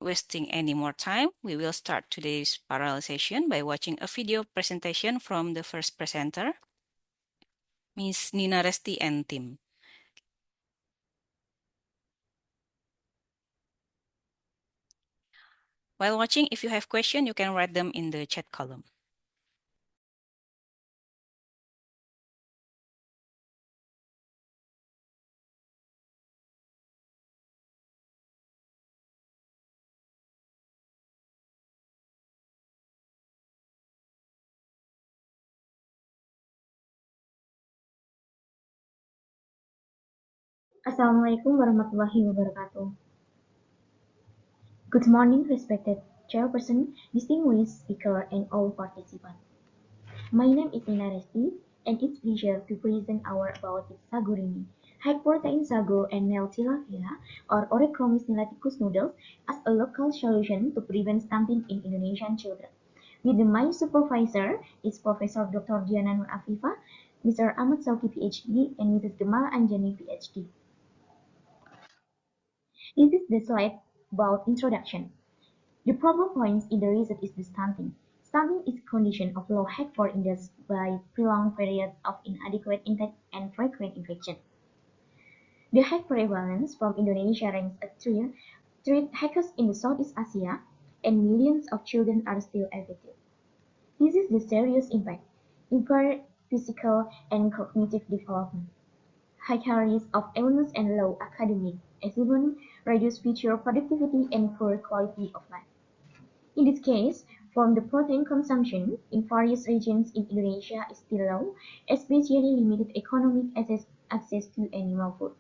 wasting any more time, we will start today's parallel session by watching a video presentation from the first presenter, Ms. Nina Resti and team. While watching, if you have questions, you can write them in the chat column. Assalamualaikum warahmatullahi wabarakatuh. Good morning, respected chairperson, distinguished speaker, and all participants. My name is Nina Resti, and it's a pleasure to present our about sagu rini, high protein sagu and male tilapia or Oreochromis niloticus noodles as a local solution to prevent stunting in Indonesian children. With my supervisor is Professor Dr. Diana Nur Afifa, Mr. Ahmad Sauki PhD, and Mrs. Gemal Anjani PhD. This is the slide about introduction. The problem points in the research is the stunting. Stunting is a condition of low HEC4 index by prolonged periods of inadequate intake and frequent infection. The HEC prevalence from Indonesia ranks at 3 HECs in the Southeast Asia, and millions of children are still affected. This is the serious impact: impaired physical and cognitive development, high risk of illness and low academic achievement, reduced future productivity, and poor quality of life. In this case, from the protein consumption in various regions in Indonesia is still low, especially limited economic access to animal food.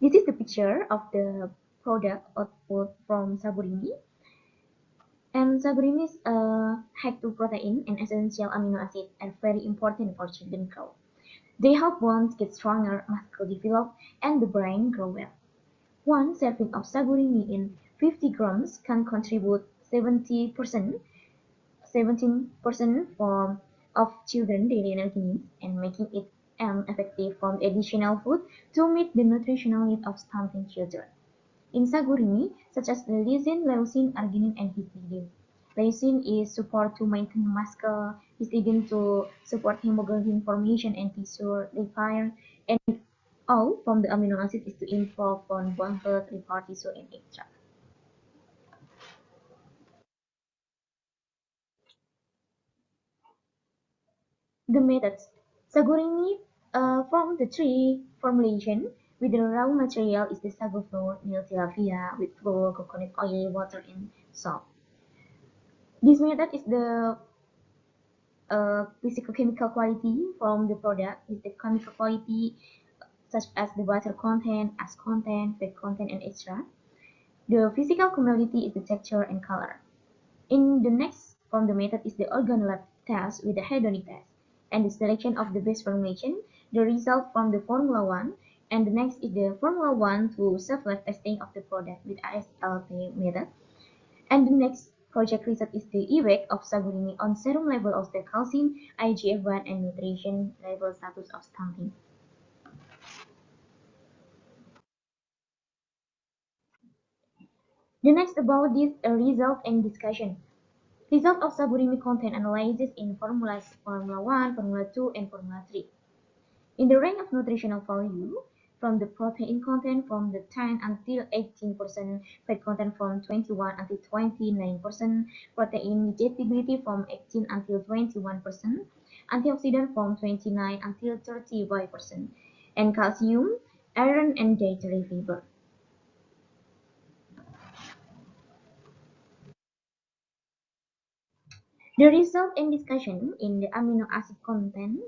This is the picture of the product output from sagu rini. And sagu rini is high to protein and essential amino acids are very important for children growth. They help bones get stronger, muscle develop, and the brain grow well. One serving of sagu rini in 50 grams can contribute 17% of children's daily energy needs, and making it effective from additional food to meet the nutritional needs of stunting children. In sagu rini, such as the lysine, leucine, arginine, and histidine. Leucine is support to maintain muscle, histidine to support hemoglobin formation and tissue repair, and all from the amino acid is to improve on bone health, repair tissue, and extra. The methods: sagu rini from the three formulation with the raw material is the sagu flour, milk tilapia with flour, coconut oil, water, and salt. This method is the physical chemical quality from the product is the chemical quality such as the butter content, ash content, fat content, and extra. The physical chemical is the texture and color. In the next from the method is the organoleptic test with the hedonic test, and the selection of the best formulation, the result from the Formula 1, and the next is the Formula 1 to self-life testing of the product with ASLT method, and the next project research is the effect of sagu rini on serum level of the calcium, IGF-1, and nutrition level status of stunting. The next about this result and discussion. Result of sagu rini content analysis in Formula 1, Formula 2, and Formula 3. In the range of nutritional value, from the protein content from the 10 until 18%, fat content from 21 until 29%, protein digestibility from 18 until 21%, antioxidant from 29 until 35%, and calcium, iron, and dietary fiber. The result and discussion in the amino acid content: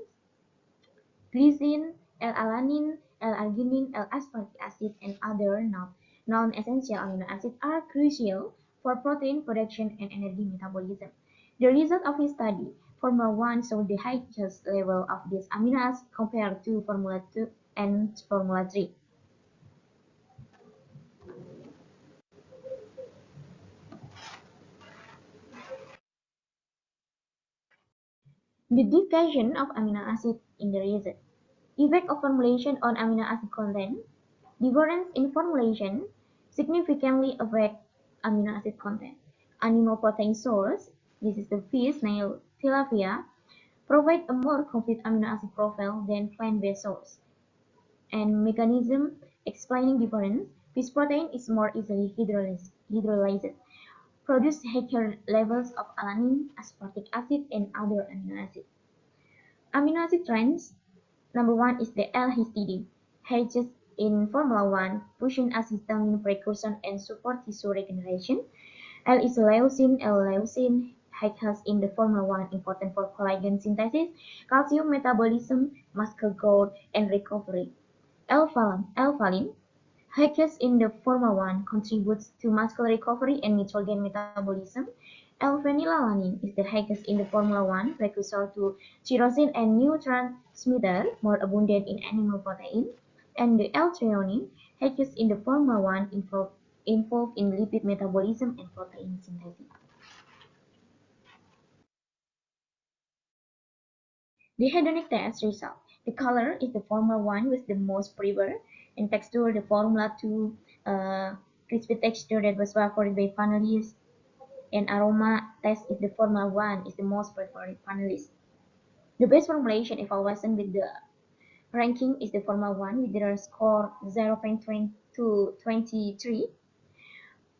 glycine, L-alanine, L-arginine, L-aspartic acid, and other non-essential amino acids are crucial for protein production and energy metabolism. The result of his study, Formula 1 showed the highest level of these amino acids compared to Formula 2 and Formula 3. The discussion of amino acids in the research. Effect of formulation on amino acid content. Difference in formulation. significantly affect amino acid content. Animal protein source, this is the fish, snail, tilapia, provide a more complete amino acid profile than plant-based source. And mechanism explaining difference, fish protein is more easily hydrolyzed, produce higher levels of alanine, aspartic acid, and other amino acids. Amino acid trends, number one is the L-histidine, H's in Formula One, pushing acetylcholine precursor and support tissue regeneration. L is leucine, L-leucine, H in the Formula One, important for collagen synthesis, calcium metabolism, muscle growth, and recovery. L-valine, H in the Formula One, contributes to muscle recovery and nitrogen metabolism. L-phenylalanine is the H in the Formula One, precursor to tyrosine and neurotransmitter, more abundant in animal protein. And the L-threonine, H in the Formula One, involved in lipid metabolism and protein synthesis. The hedonic test result. The color is the Formula One with the most preferred. In texture, the Formula Two crispy texture that was favored by panelists. And aroma test is the Formula One is the most preferred panelist. The best formulation evaluation with the ranking is the Formula One with their score 0.23,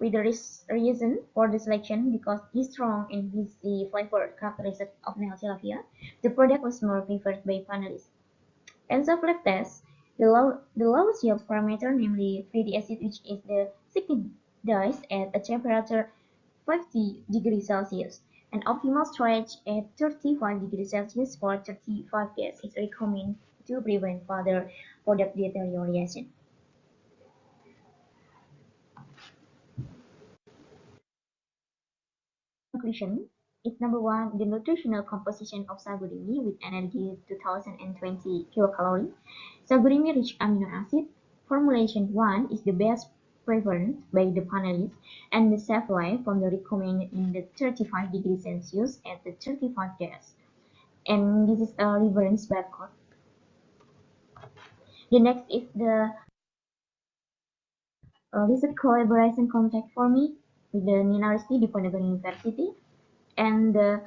with the reason for the selection because it's strong and with the flavor characteristic of Nel tilapia. The product was more preferred by panelists. ENSA flat test, the lowest yield parameter, namely fatty acid, which is the 60 dyes at a temperature 50 degrees Celsius. An optimal storage at 35 degrees Celsius for 35 days is recommended to prevent further product deterioration. Conclusion is number one, the nutritional composition of sagurimi with energy 2020 kilocalorie. Sagurimi rich amino acid. Formulation 1 is the best preferred by the panelists and the safe life from the recommended in the 35 degrees Celsius at the 35 days. And this is a reference barcode. The next is the research collaboration contact for me with the Nina Resti Diponegoro University and a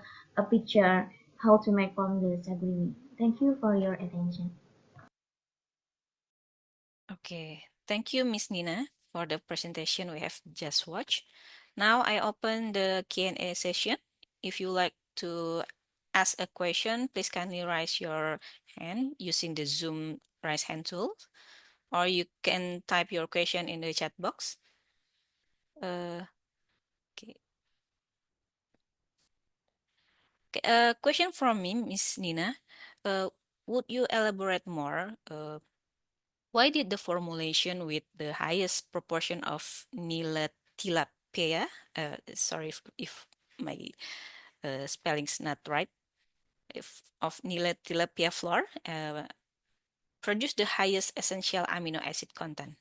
picture how to make from the sagurimi. Thank you for your attention. Okay, thank you, Miss Nina, for the presentation we have just watched. Now I open the Q&A session. If you like to ask a question, please kindly raise your hand using the Zoom raise hand tool, or you can type your question in the chat box. Okay. A question from me, Miss Nina. Would you elaborate more? Why did the formulation with the highest proportion of tilapia, sorry if my spelling's not right, if of tilapia flour, produce the highest essential amino acid content?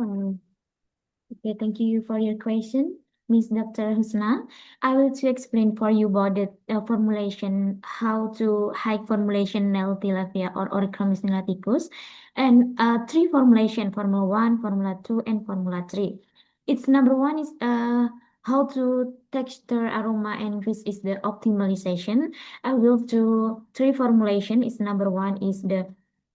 Okay, thank you for your question, Miss Dr. Husna. I will to explain for you about the formulation, how to high formulation Nel tilapia or Orichromys nilaticus, and three formulation, Formula 1, Formula 2, and Formula 3. Its number one is how to texture, aroma, and increase is the optimization. I will do three formulation. Is number one is the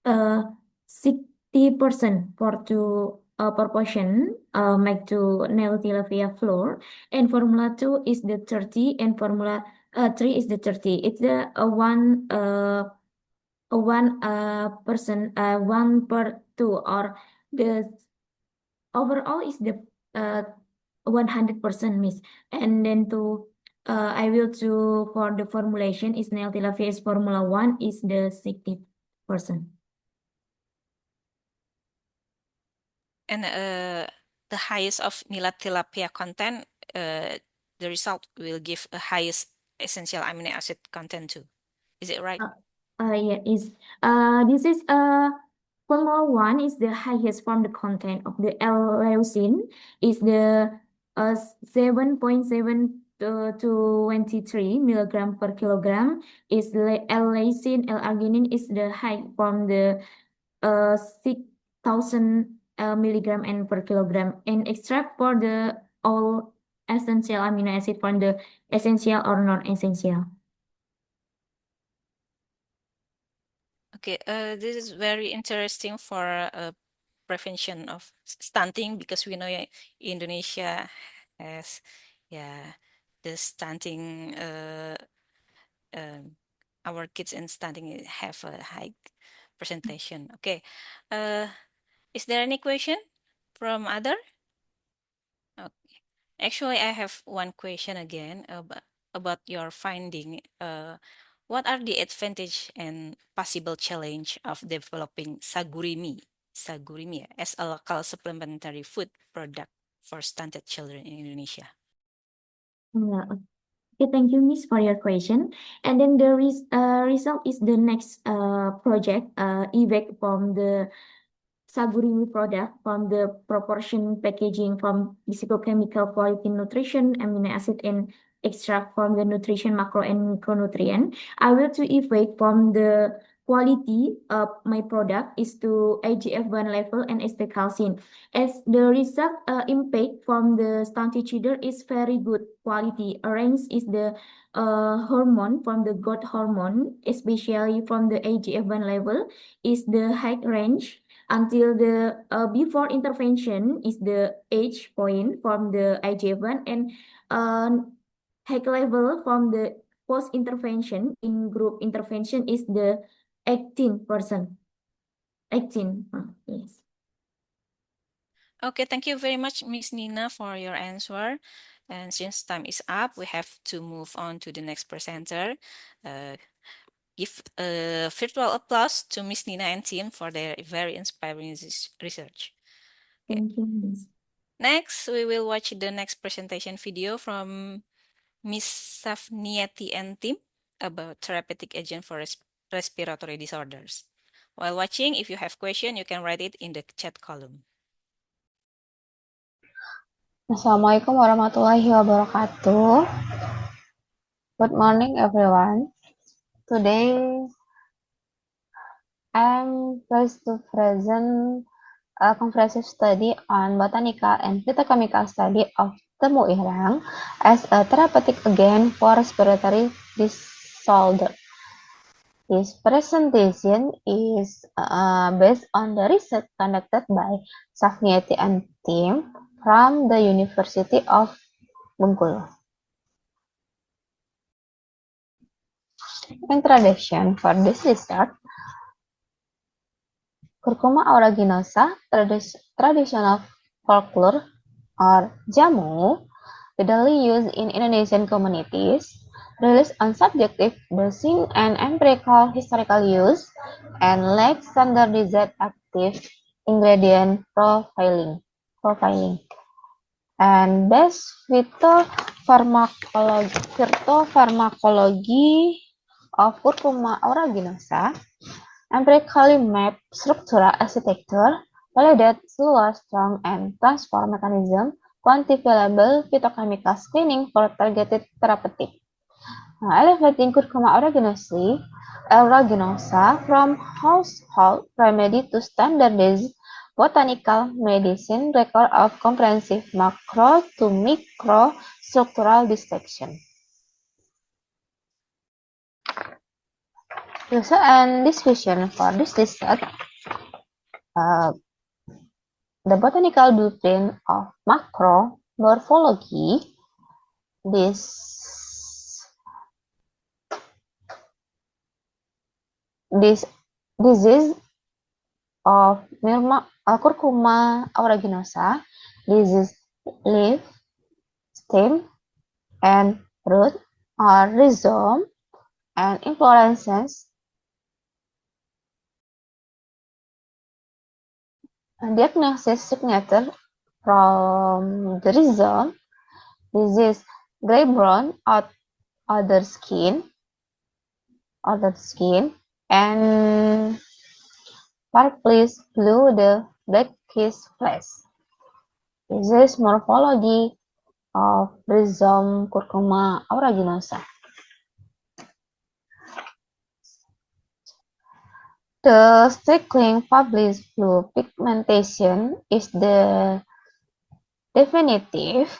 60% for to proportion make to Nel tilapia flour, and Formula 2 is the 30, and Formula 3 is the 30. It's the one person 1/2, or the overall is the 100%, miss. And then to I will to for the formulation is Nel tilapia is Formula 1 is the 60%. And the highest of tilapia content, the result will give a highest essential amino acid content too. Is it right? Yeah, is this is Formula 1 is the highest from the content of the L-leucine is the 7.7 to 23 milligram per kilogram is the L-leucine. L-arginine is the high from the 6,000 milligram and per kilogram, and extract for the all essential amino acid from the essential or non-essential. Okay, this is very interesting for prevention of stunting, because we know Indonesia has, yeah, the stunting. Our kids in stunting have a high presentation. Okay, uh, is there any question from other? Okay. Actually, I have one question again about your finding. What are the advantage and possible challenge of developing sagurimi as a local supplementary food product for stunted children in Indonesia? Yeah, okay, thank you, Miss, for your question. And then the result is the next project, EVAC from the Saguri product from the proportion packaging from physicochemical quality nutrition, amino acid, and extract from the nutrition macro and micronutrient. I will to evaluate from the quality of my product is to IGF-1 level and calcium. As the result impact from the stunted children is very good quality. Range is the hormone from the growth hormone, especially from the IGF-1 level, is the high range until the before intervention is the age point from the IGF-1 and uh, high level from the post intervention in group intervention is the 18%. 18. Yes. Okay, thank you very much, Miss Nina, for your answer. And since time is up, we have to move on to the next presenter. Give a virtual applause to Miss Nina and team for their very inspiring research. Okay. Thank you, Miss. Next, we will watch the next presentation video from Miss Safnieti and team about therapeutic agent for respiratory disorders. While watching, if you have question, you can write it in the chat column. Assalamualaikum warahmatullahi wabarakatuh. Good morning, everyone. Today, I'm pleased to present a comprehensive study on botanical and phytochemical study of temu irang as a therapeutic agent for respiratory disorder. This presentation is based on the research conducted by Safnieti and team from the University of Bengkulu. Introduction for this research. Curcuma aeruginosa, traditional folklore or jamu, widely used in Indonesian communities, relies on subjective dosing and empirical historical use, and lacks standardized active ingredient profiling. And best phytopharmacology of Curcuma aeruginosa empirically map structural architecture, validate slow, strong, and transform mechanism, quantifiable phytochemical screening for targeted therapeutic. Elevating Curcuma aeruginosa from household remedy to standardized botanical medicine record of comprehensive macro to micro structural dissection. User and discussion for this research. The botanical blueprint of macromorphology. This disease of Curcuma aeruginosa. This is leaf, stem, and root, or rhizome, and inflorescence. Diagnosis signature from the rhizome. This is gray-brown outer skin, and purplish blue the blackish flesh. This is morphology of rhizome Curcuma aeruginosa. The strictly published blue pigmentation is the definitive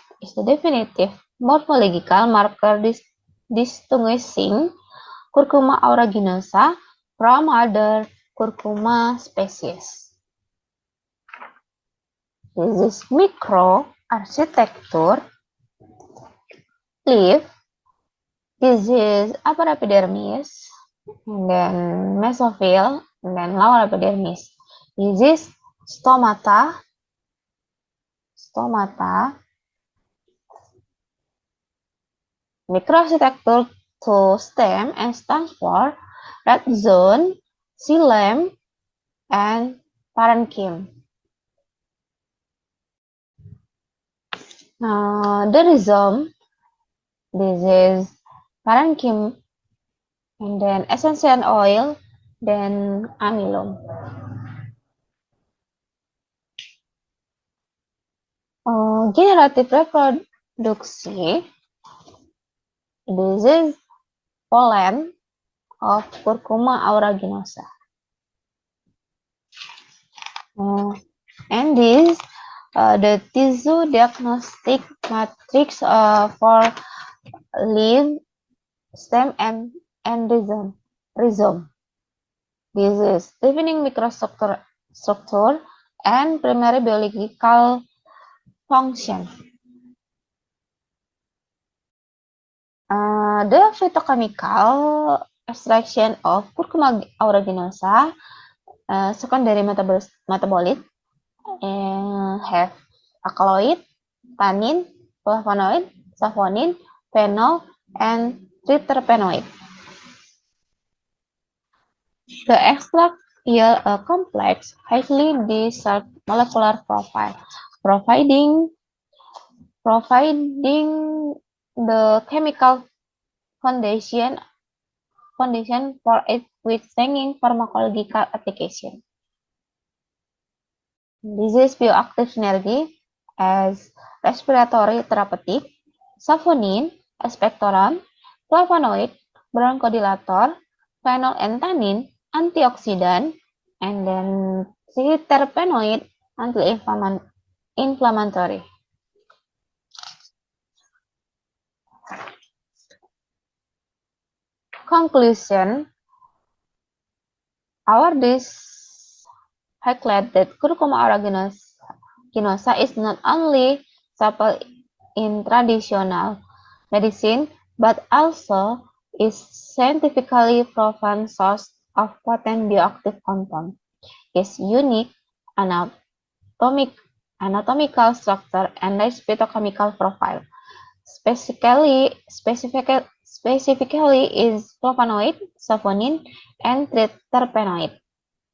morphological marker distinguishing Curcuma aeruginosa from other Curcuma species. This is microarchitecture leaf. This is upper epidermis, and then mesophyll, and then lower epidermis. This is stomata, microarchitecture to stem and stands for red zone, xylem, and parenchyma. The rhizome, this is parenchyma, and then essential oil, then amylum. Generative reproduksi, this is pollen of Curcuma aeruginosa. And this the tissue diagnostic matrix for leaf, stem, and rhizome. This is defining microstructure and primary biological function. The phytochemical extraction of Curcuma aeruginosa secondary metabolite have alkaloid, tannin, flavonoid, saponin, phenol, and triterpenoid. The extract yield a complex, highly disturbed molecular profile, providing the chemical foundation for it with swinging pharmacological application. This is bioactive synergy as respiratory therapeutic, saponin, expectorant, flavonoid, bronchodilator, phenol and tannin, antioxidant, and then triterpenoid, anti-inflammatory. Conclusion: our this highlight that Curcuma aeruginosa is not only staple in traditional medicine, but also is scientifically proven source of potent bioactive compound. Its unique anatomical structure and nice phytochemical profile. Specifically is flavonoid, saponin, and triterpenoid,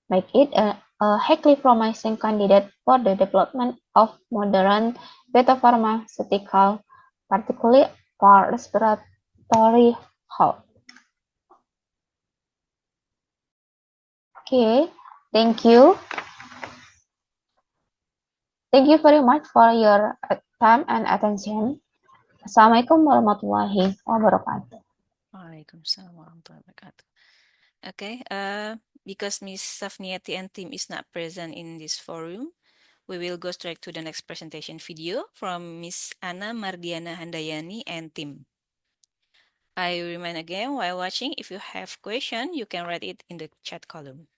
make it a highly promising candidate for the development of modern phytopharmaceutical, particularly for respiratory health. Okay, thank you. Thank you very much for your time and attention. Assalamualaikum warahmatullahi wabarakatuh. Waalaikumsalam warahmatullahi wabarakatuh. Okay, because Ms. Safniati and team is not present in this forum, we will go straight to the next presentation video from Ms. Anna Mardiana Handayani and team. I remind again, while watching, if you have question, you can write it in the chat column.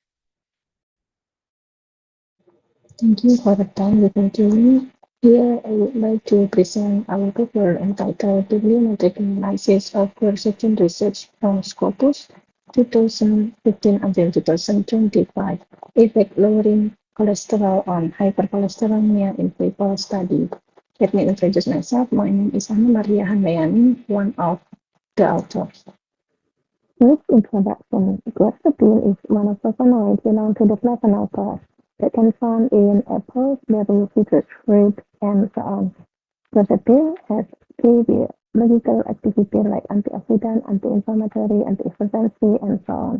Thank you for the time given to me. Here, I would like to present our paper entitled Bibliometric Analysis of Quercetin Research from Scopus 2015 until 2025. Effect lowering cholesterol on hypercholesterolemia in people study. Let me introduce myself. My name is Anna Maria Handayani, one of the authors. Quick introduction. Quercetin is monoflavonoid belong to the flavanol class that can be found in apples, berries, citrus fruit, and so on. Quercetin has key biological activity like antioxidant, anti-inflammatory, anti-hypertensive, and so on.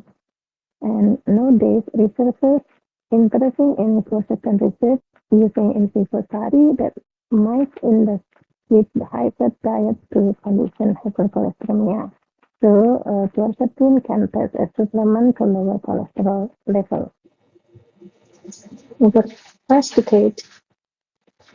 And nowadays, researchers interested in quercetin research using in vivo study that might invest with the high fat diet to condition hypercholesterolemia. So, quercetin can pass as supplement to lower cholesterol level. Over past decade,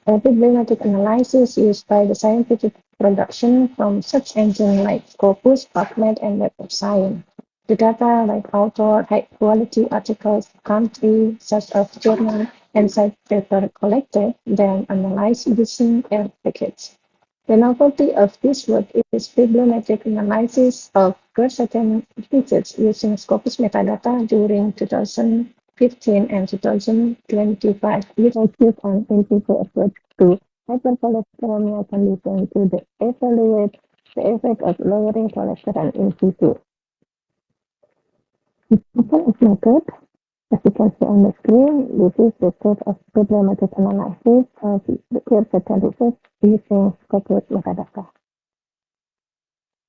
bibliometric analysis used by the scientific production from search engines like Scopus, PubMed, and Web of Science. The data like author, high-quality articles, country, such as journal, and site paper collected, then analyzed using air packets. The novelty of this work is bibliometric analysis of quercetin features using Scopus metadata during 2015 and 2025, which focused on in vitro approach to hypercholesterolemia condition to evaluate the effect of lowering cholesterol in situ. Example of method, as you can see on the screen, this is the state of bibliometric analysis of the quercetin research using Scopus metadata.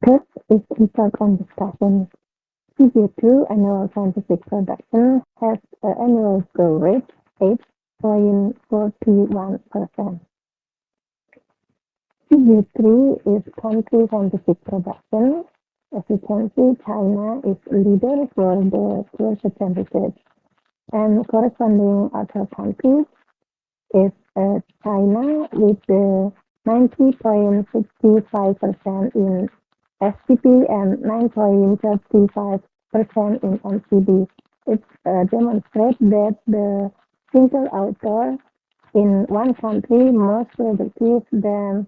First is impact on discussion. Figure 2 annual scientific production has an annual growth rate 8.41%. Figure 3 is country scientific production. As you can see, China is leader for the quercetin research, and corresponding other countries is China with the 90.65% in STP and 9.35% in MCD. It demonstrates that the single author in one country more productive than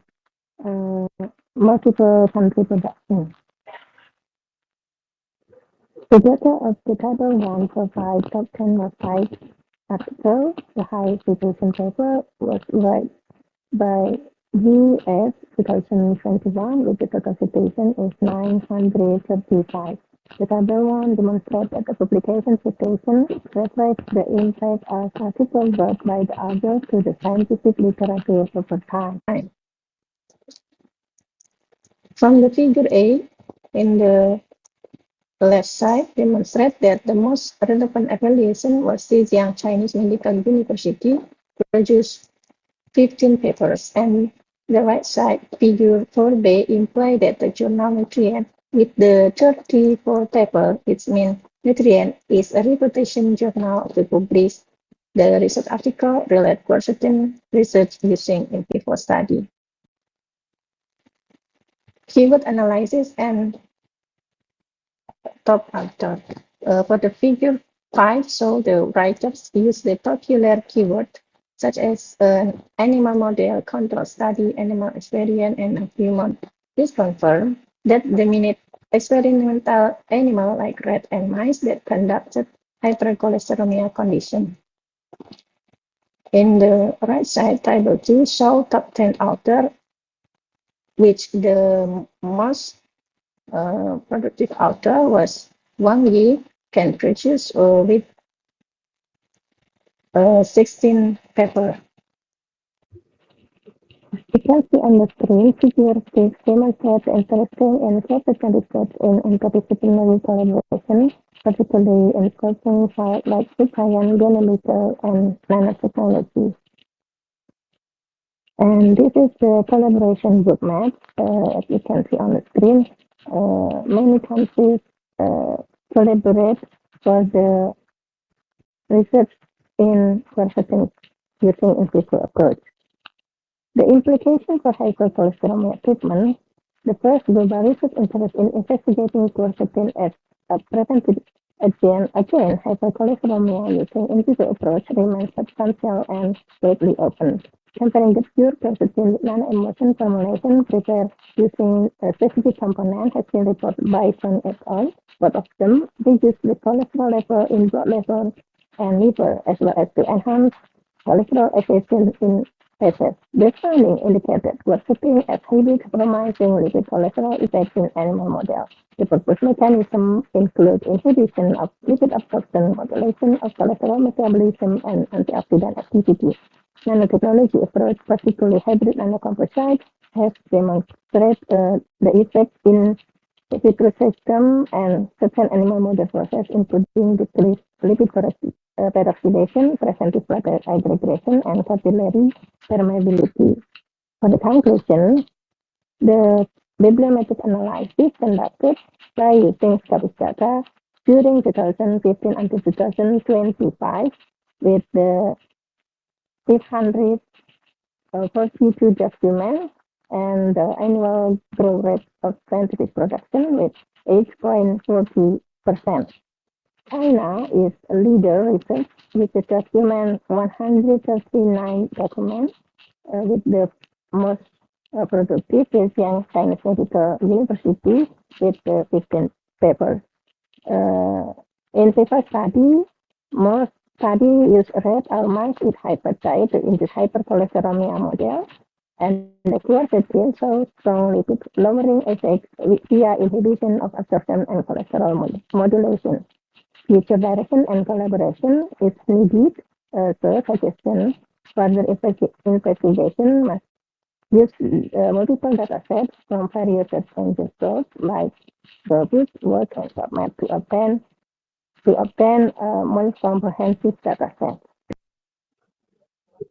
multiple country production. The data of the Table 1 provide top 10 websites article. The highest citation paper was read by US 2021 with the total citation is 935. The Table 1 demonstrates that the publication citation reflects the impact of articles wrote by the author to the scientific literature over time. From the figure A in the left side demonstrate that the most relevant evaluation was Zhejiang Chinese Medical University produced 15 papers, and the right side figure 4b imply that the journal Nutrient with the 34 paper, which means Nutrient is a reputation journal to publish the research article related quercetin research using in vivo study. Keyword analysis and top author. For the figure 5, so the writers use the popular keyword such as an animal model, control study, animal experience, and a human. This confirms that the minute experimental animal like rat and mice that conducted hypercholesterolemia condition. In the right side, table 2 show top 10 author, which the most productive author was Wang Yi, can produce with 16 paper. You can see on the screen, figure 6 demonstrates interesting and quercetin research in interdisciplinary collaboration, particularly in scoping fields like science, genomics, and nanotechnology. And this is the collaboration roadmap, as you can see on the screen. Many countries collaborate for the research in quercetin using in vitro approach. The implication for hypercholesterolemia treatment, the first global research interest in investigating quercetin as a preventive agent against hypercholesterolemia using in vitro approach remains substantial and widely open. Comparing the pure quercetin with nano-emulsion formulation prepared using a specific component has been reported by Sun et al. Both of them reduce the cholesterol level in blood level and liver, as well as to enhance cholesterol excretion in feces. This finding indicated quercetin as highly compromising lipid cholesterol effects in animal models. The proposed mechanism includes inhibition of lipid absorption, modulation of cholesterol metabolism, and antioxidant activity. Nanotechnology approach, particularly hybrid nanocomposites, has demonstrated the effect in the vitro system and certain animal model process, including decreased lipid peroxidation, preventive blood aggregation, and capillary permeability. For the conclusion, the bibliometric analysis conducted by using Scopus data during 2015 until 2025 with the 642 documents and the annual growth rate of scientific production with 8.40%. China is a leader research with the document 139 documents with the most productive is Yang Chinese Medical University with 15 papers. In paper study, most study use rat or mice with hyperdiet to induce hypercholesterolemia model, and the quercetin shows strong lipid lowering effects via inhibition of absorption and cholesterol modulation. Future direction and collaboration is needed, so suggestion further investigation must use multiple data sets from various search engine sources like Scopus, Word, and PubMed to obtain a more comprehensive data set.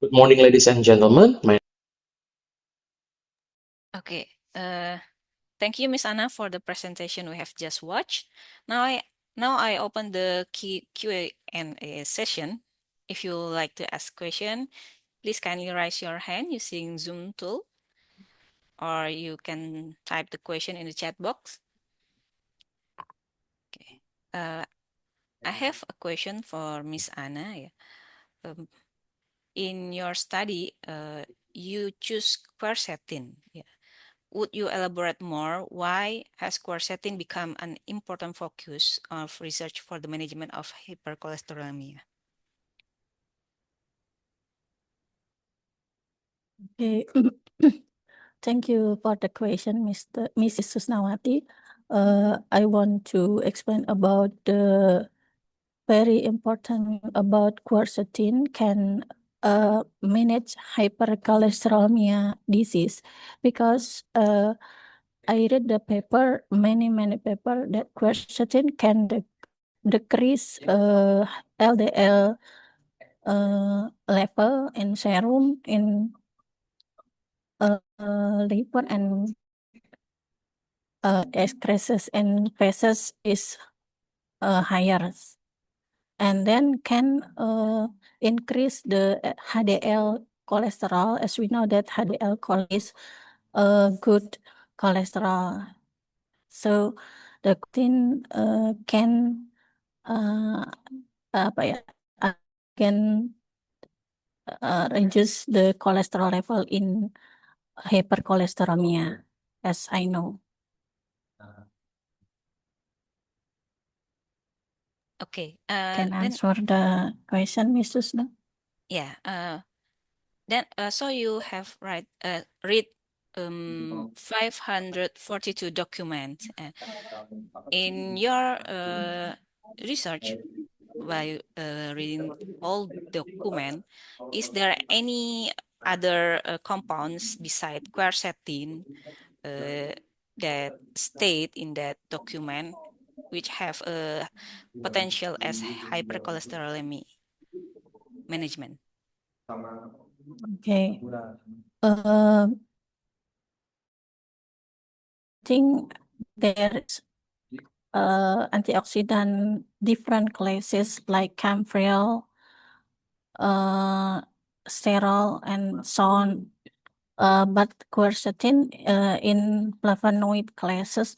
Good morning, ladies and gentlemen. Okay. Thank you, Miss Anna, for the presentation we have just watched. Now I open the Q&A session. If you would like to ask question, please kindly raise your hand using Zoom tool, or you can type the question in the chat box. Okay. I have a question for Miss Anna. In your study, you choose quercetin. Would you elaborate more why has quercetin become an important focus of research for the management of hypercholesterolemia? Okay. Thank you for the question, Mrs. Susnawati. I want to explain about the very important about quercetin can manage hypercholesterolemia disease because I read the paper, many paper that quercetin can decrease LDL level in serum in liver and excretions in feces is higher, and then can increase the HDL cholesterol, as we know that HDL is good cholesterol. So the quercetin can reduce the cholesterol level in hypercholesterolemia, as I know. Okay. Can Then answer the question, Mrs. Susna? yeah. Then so you have read 542 documents. In your research, by reading all document, is there any other compounds beside quercetin that state in that document which have a potential as hypercholesterolemia management? Okay. I think there is antioxidant different classes like camphor, sterol, and so on. But quercetin in flavonoid classes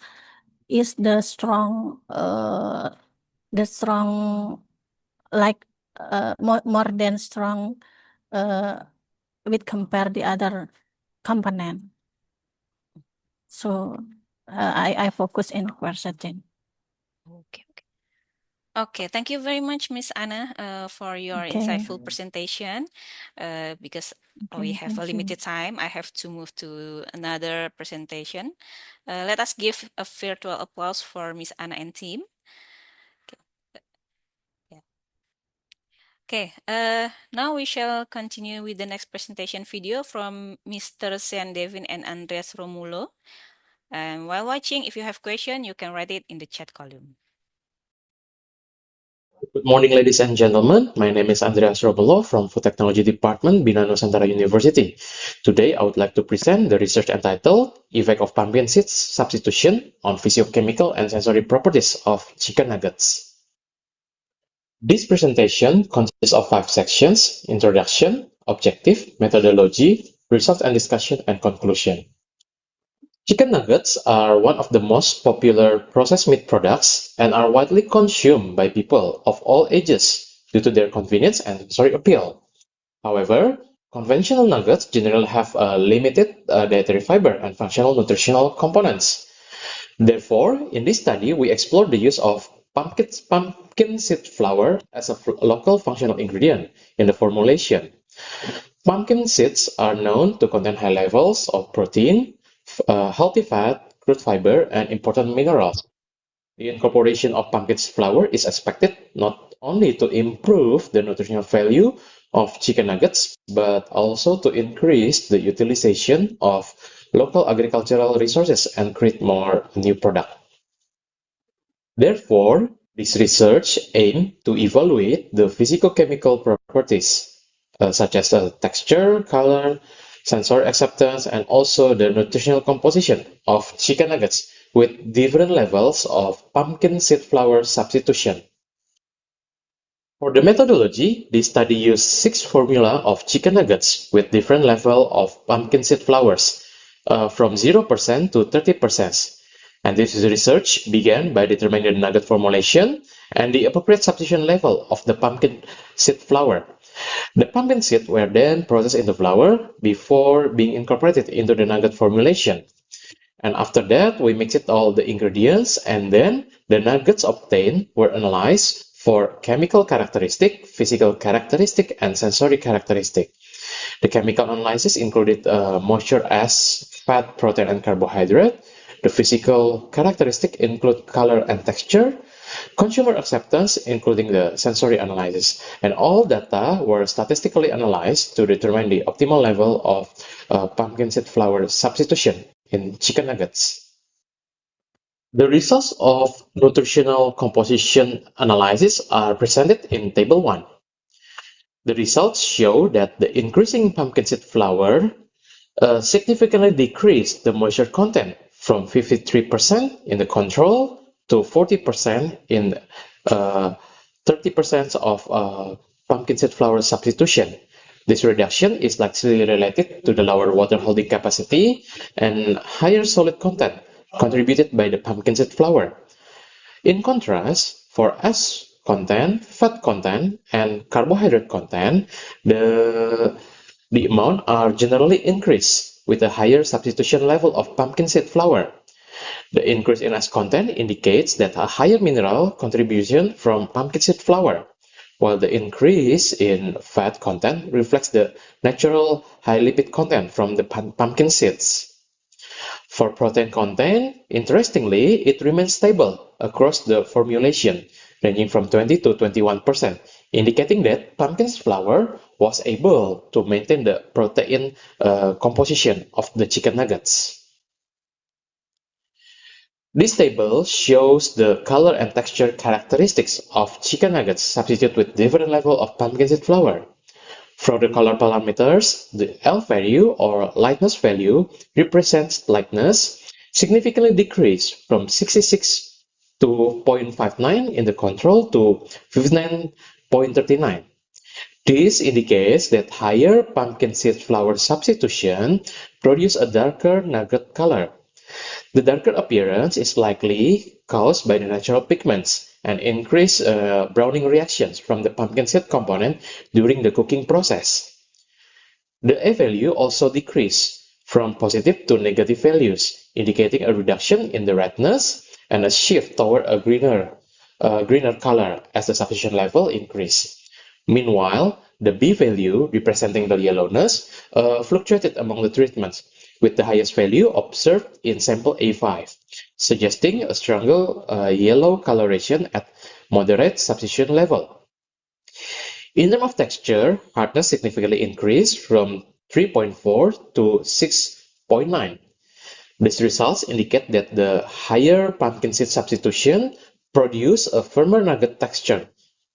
is the strong like more than strong with compare the other component. So I focus in quercetin. Okay. Okay, thank you very much, Miss Anna, for your Okay. insightful presentation. Because we Okay, have a thank you. limited time, I have to move to another presentation. Let us give a virtual applause for Miss Anna and team. Okay, now we shall continue with the next presentation video from Mr. Sean Devin and Andreas Romulo. And while watching, if you have question, you can write it in the chat column. Good morning, ladies and gentlemen. My name is Andreas Robelo from Food Technology Department, Bina Nusantara University. Today, I would like to present the research entitled Effect of Pumpkin Seeds Substitution on Physiochemical and Sensory Properties of Chicken Nuggets. This presentation consists of 5 sections: introduction, objective, methodology, results and discussion, and conclusion. Chicken nuggets are one of the most popular processed meat products and are widely consumed by people of all ages due to their convenience and sensory appeal. However, conventional nuggets generally have a limited dietary fiber and functional nutritional components. Therefore, in this study, we explored the use of pumpkin seed flour as a local functional ingredient in the formulation. Pumpkin seeds are known to contain high levels of protein, healthy fat, crude fiber, and important minerals. The incorporation of pumpkin seed flour is expected not only to improve the nutritional value of chicken nuggets, but also to increase the utilization of local agricultural resources and create more new products. Therefore, this research aimed to evaluate the physicochemical properties such as texture, color, sensory acceptance, and also the nutritional composition of chicken nuggets with different levels of pumpkin seed flour substitution. For the methodology, this study used 6 formula of chicken nuggets with different level of pumpkin seed flours from 0% to 30%. And this research began by determining the nugget formulation and the appropriate substitution level of the pumpkin seed flour. The pumpkin seeds were then processed into flour before being incorporated into the nugget formulation. And after that, we mixed all the ingredients, and then the nuggets obtained were analyzed for chemical characteristic, physical characteristic, and sensory characteristic. The chemical analysis included moisture as fat, protein, and carbohydrate. The physical characteristic include color and texture, consumer acceptance, including the sensory analysis, and all data were statistically analyzed to determine the optimal level of pumpkin seed flour substitution in chicken nuggets. The results of nutritional composition analysis are presented in Table 1. The results show that the increasing pumpkin seed flour significantly decreased the moisture content from 53% in the control to 40% in 30% of pumpkin seed flour substitution. This reduction is likely related to the lower water holding capacity and higher solid content contributed by the pumpkin seed flour. In contrast, for S content, fat content, and carbohydrate content, the amount are generally increased with a higher substitution level of pumpkin seed flour. The increase in S content indicates that a higher mineral contribution from pumpkin seed flour, while the increase in fat content reflects the natural high lipid content from the pumpkin seeds. For protein content, interestingly, it remains stable across the formulation, ranging from 20 to 21%, indicating that pumpkin flour was able to maintain the protein composition of the chicken nuggets. This table shows the color and texture characteristics of chicken nuggets substituted with different level of pumpkin seed flour. For the color parameters, the L value or lightness value represents lightness significantly decreased from 66 to 0.59 in the control to 59.39. This indicates that higher pumpkin seed flour substitution produces a darker nugget color. The darker appearance is likely caused by the natural pigments and increased browning reactions from the pumpkin seed component during the cooking process. The A value also decreased from positive to negative values, indicating a reduction in the redness and a shift toward a greener color as the substitution level increased. Meanwhile, the B value, representing the yellowness, fluctuated among the treatments, with the highest value observed in sample A5, suggesting a stronger yellow coloration at moderate substitution level. In terms of texture, hardness significantly increased from 3.4 to 6.9. These results indicate that the higher pumpkin seed substitution produced a firmer nugget texture,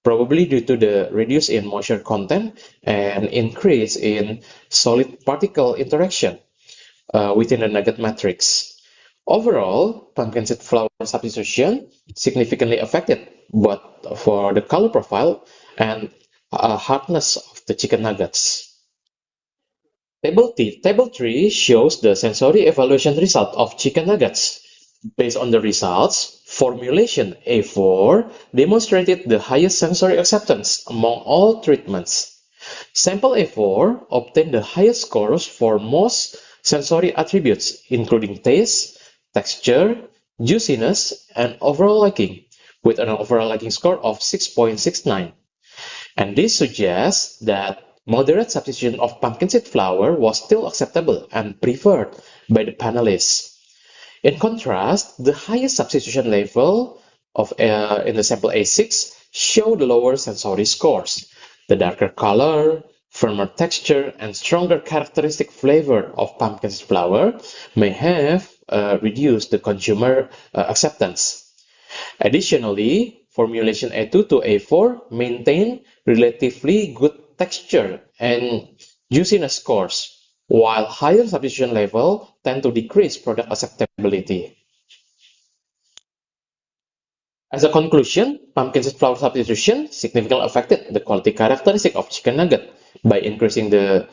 probably due to the reduce in moisture content and increase in solid particle interaction within the nugget matrix. Overall, pumpkin seed flour substitution significantly affected both for the color profile and hardness of the chicken nuggets. Table 3 shows the sensory evaluation result of chicken nuggets. Based on the results, formulation A4 demonstrated the highest sensory acceptance among all treatments. Sample A4 obtained the highest scores for most sensory attributes, including taste, texture, juiciness, and overall liking, with an overall liking score of 6.69. And this suggests that moderate substitution of pumpkin seed flour was still acceptable and preferred by the panelists. In contrast, the highest substitution level in the sample A6 showed lower sensory scores. The darker color, firmer texture, and stronger characteristic flavor of pumpkin seed flour may have reduced the consumer acceptance. Additionally, formulation A2 to A4 maintain relatively good texture and juiciness scores, while higher substitution level tend to decrease product acceptability. As a conclusion, pumpkin seed flour substitution significantly affected the quality characteristic of chicken nugget by increasing the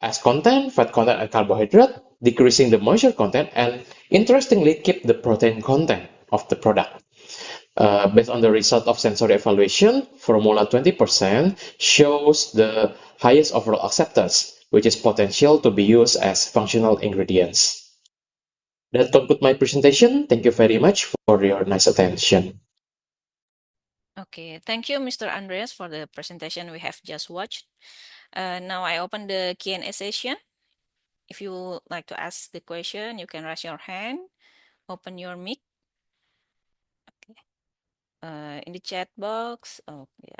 ash content, fat content, and carbohydrate, decreasing the moisture content, and interestingly keep the protein content of the product. Based on the result of sensory evaluation, formula 20% shows the highest overall acceptance, which is potential to be used as functional ingredients. That concludes my presentation. Thank you very much for your nice attention. Okay, thank you, Mr. Andreas, for the presentation we have just watched. Now I open the Q&A session. If you would like to ask the question, you can raise your hand, open your mic. Okay. In the chat box. Oh, yeah.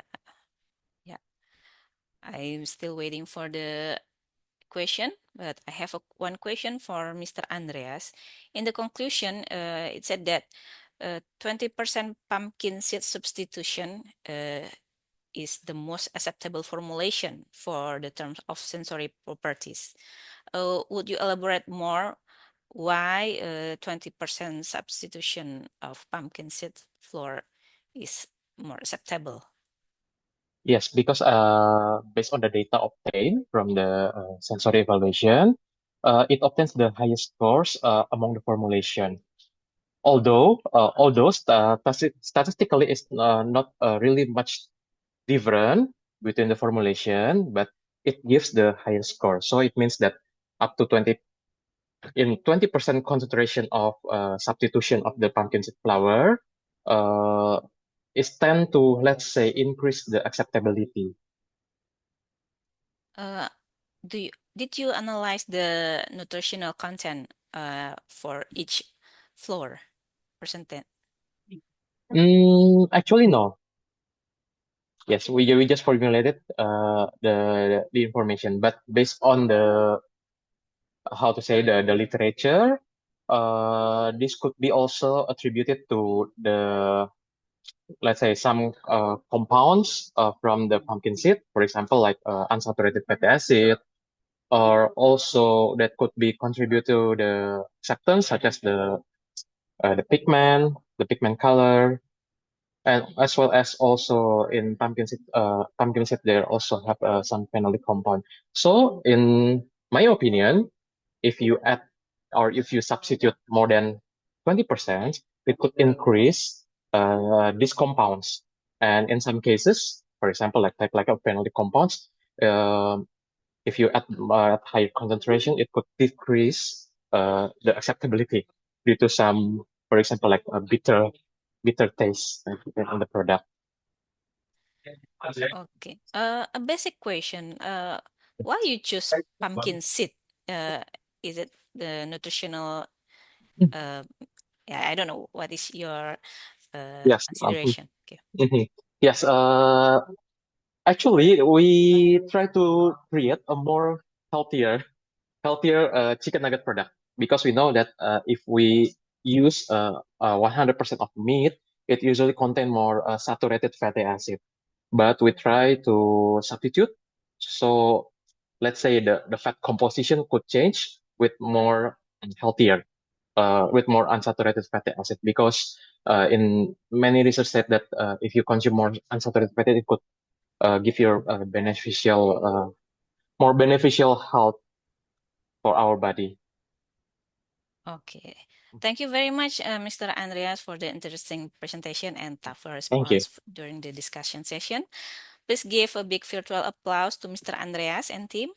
I'm still waiting for the question, but I have one question for Mr. Andreas. In the conclusion, it said that 20% pumpkin seed substitution is the most acceptable formulation for the terms of sensory properties. Would you elaborate more why 20% substitution of pumpkin seed flour is more acceptable? Yes, because based on the data obtained from the sensory evaluation, it obtains the highest scores among the formulation. Although statistically it's not really much different between the formulation, but it gives the highest score. So it means that up to 20% concentration of substitution of the pumpkin seed flour is tend to, let's say, increase the acceptability. Did you analyze the nutritional content for each flour percentage? Actually, no. Yes, we just formulated the information, but based on the how to say the literature, this could be also attributed to the, let's say, some compounds from the pumpkin seed, for example, like unsaturated fatty acid, or also that could be contribute to the acceptance, such as the pigment color, and as well as also in pumpkin seed, they also have some phenolic compound. So, in my opinion, if you add or if you substitute more than 20%, it could increase these compounds. And in some cases, for example, like a phenolic compounds, if you add higher concentration, it could decrease the acceptability due to some, for example, like a bitter taste on the product. Okay. A basic question. Why you choose pumpkin seed? Is it the nutritional? Yeah, I don't know. What is your Yes. consideration? Okay. Yes. Actually, we try to create a more healthier chicken nugget product, because we know that if we use 100% of meat, it usually contains more saturated fatty acid. But we try to substitute. So let's say the fat composition could change with more healthier, with more unsaturated fatty acid, because in many research said that if you consume more unsaturated fatty, it could give you more beneficial health for our body. Okay. Thank you very much, Mr. Andreas, for the interesting presentation and thoughtful Thank you. response during the discussion session. Please give a big virtual applause to Mr. Andreas and team.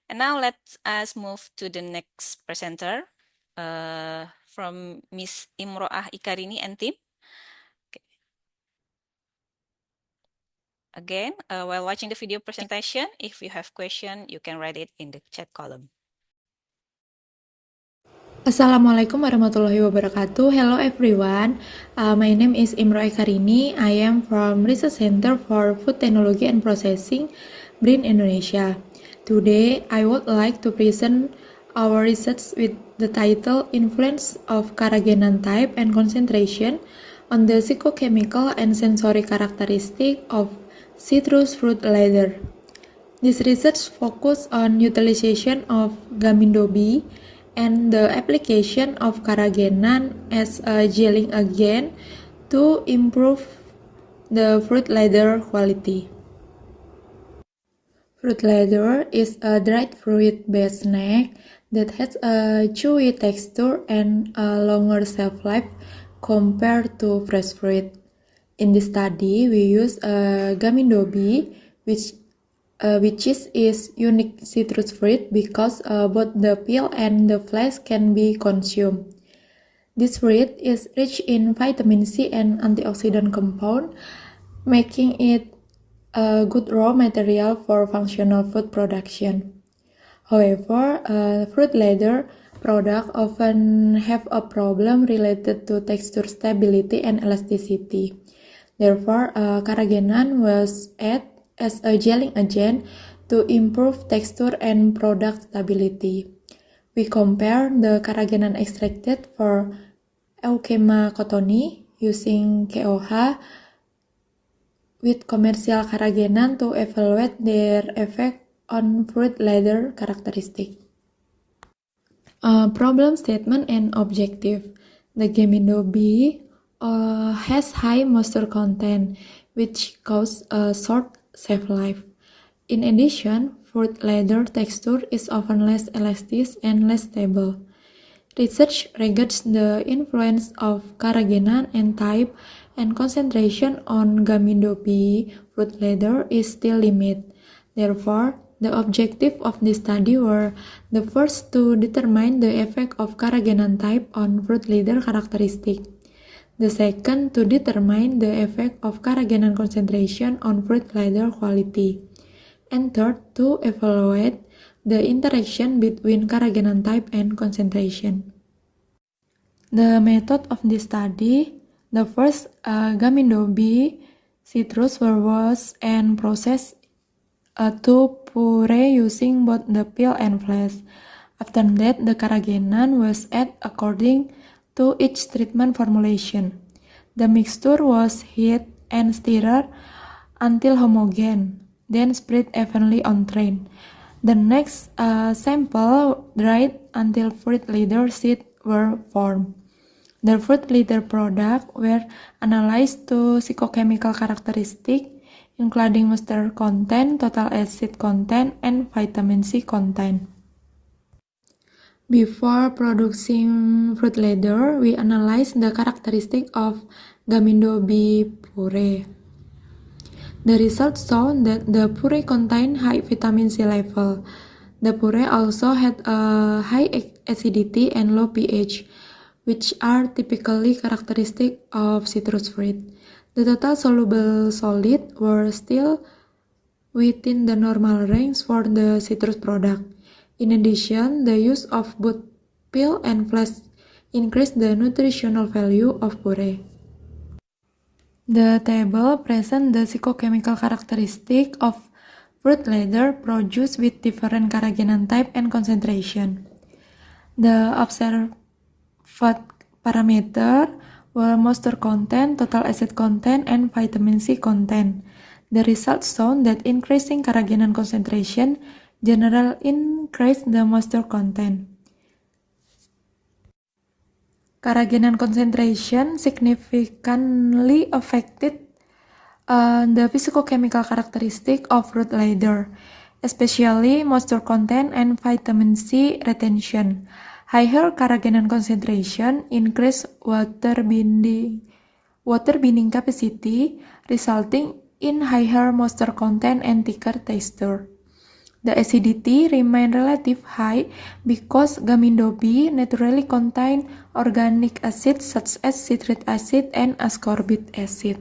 And now let us move to the next presenter from Ms. Imroah Ikarini and team. Okay. Again, while watching the video presentation, if you have question, you can write it in the chat column. Assalamualaikum warahmatullahi wabarakatuh. Hello everyone. My name is Imroah Ikarini. I am from Research Center for Food Technology and Processing, BRIN Indonesia. Today, I would like to present our research with the title Influence of Carrageenan Type and Concentration on the Psychochemical and Sensory Characteristic of Citrus Fruit Leather. This research focused on utilization of Gamindo B and the application of carrageenan as a gelling agent to improve the fruit leather quality. Fruit leather is a dried fruit-based snack that has a chewy texture and a longer shelf life compared to fresh fruit. In this study, we use Gamindo B, which is unique citrus fruit because both the peel and the flesh can be consumed. This fruit is rich in vitamin C and antioxidant compound, making it a good raw material for functional food production. However, fruit leather products often have a problem related to texture stability and elasticity. Therefore, carrageenan was added as a gelling agent to improve texture and product stability. We compare the carrageenan extracted for Euchema cottoni using KOH with commercial carrageenan to evaluate their effect on fruit leather characteristic. Problem statement and objective. The Gamindo B has high moisture content, which causes a short shelf life. In addition, fruit leather texture is often less elastic and less stable. Research regards the influence of carrageenan and type and concentration on Gamindo B fruit leather is still limited. Therefore, the objective of this study were the first to determine the effect of carrageenan type on fruit leather characteristic. The second, to determine the effect of carrageenan concentration on fruit leather quality. And third, to evaluate the interaction between carrageenan type and concentration. The method of this study, the first, Gamindo B citrus were washed and processed to puree using both the peel and flesh. After that, the carrageenan was added according to each treatment formulation. The mixture was heated and stirred until homogeneous, then spread evenly on tray. The next sample dried until fruit leather sheets were formed. The fruit leather products were analyzed to psychochemical characteristics, including moisture content, total acid content, and vitamin C content. Before producing fruit leather, we analyzed the characteristics of Gamindo B puree. The results showed that the puree contained high vitamin C level. The puree also had a high acidity and low pH, which are typically characteristic of citrus fruit. The total soluble solid were still within the normal range for the citrus product. In addition, the use of both peel and flesh increased the nutritional value of puree. The table presents the psychochemical characteristic of fruit leather produced with different carrageenan type and concentration. The observed parameter moisture content, total acid content, and vitamin C content. The results shown that increasing carrageenan concentration generally increase the moisture content. Carrageenan concentration significantly affected the physicochemical characteristic of root ladder, especially moisture content and vitamin C retention. Higher carrageenan concentration increase water binding capacity, resulting in higher moisture content and thicker texture. The acidity remain relatively high because Gamindo B naturally contain organic acids such as citric acid and ascorbic acid.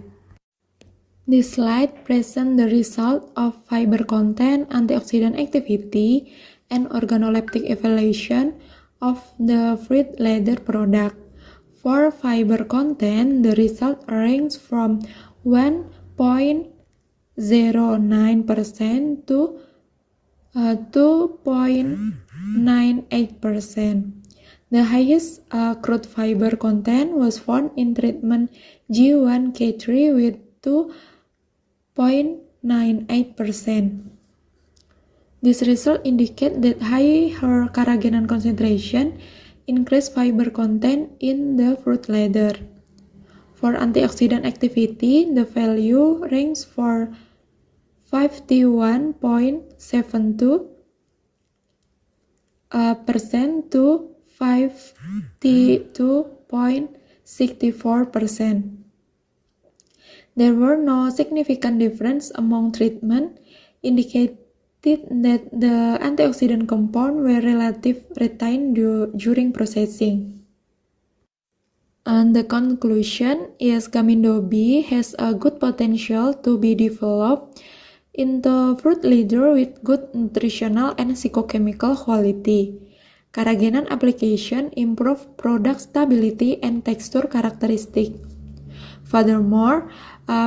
This slide presents the result of fiber content, antioxidant activity, and organoleptic evaluation of the fruit ladder product. For fiber content, the result range from 1.09% to 2.98%. The highest crude fiber content was found in treatment G1K3 with 2.98%. This result indicates that higher carrageenan concentration increased fiber content in the fruit ladder. For antioxidant activity, the value ranges for 51.72% to 52.64%. There were no significant difference among treatment, indicating that the antioxidant compounds were relatively retained during processing. And the conclusion is Gamindo B has a good potential to be developed into fruit ladder with good nutritional and physicochemical quality. Carrageenan application improve product stability and texture characteristic. Furthermore,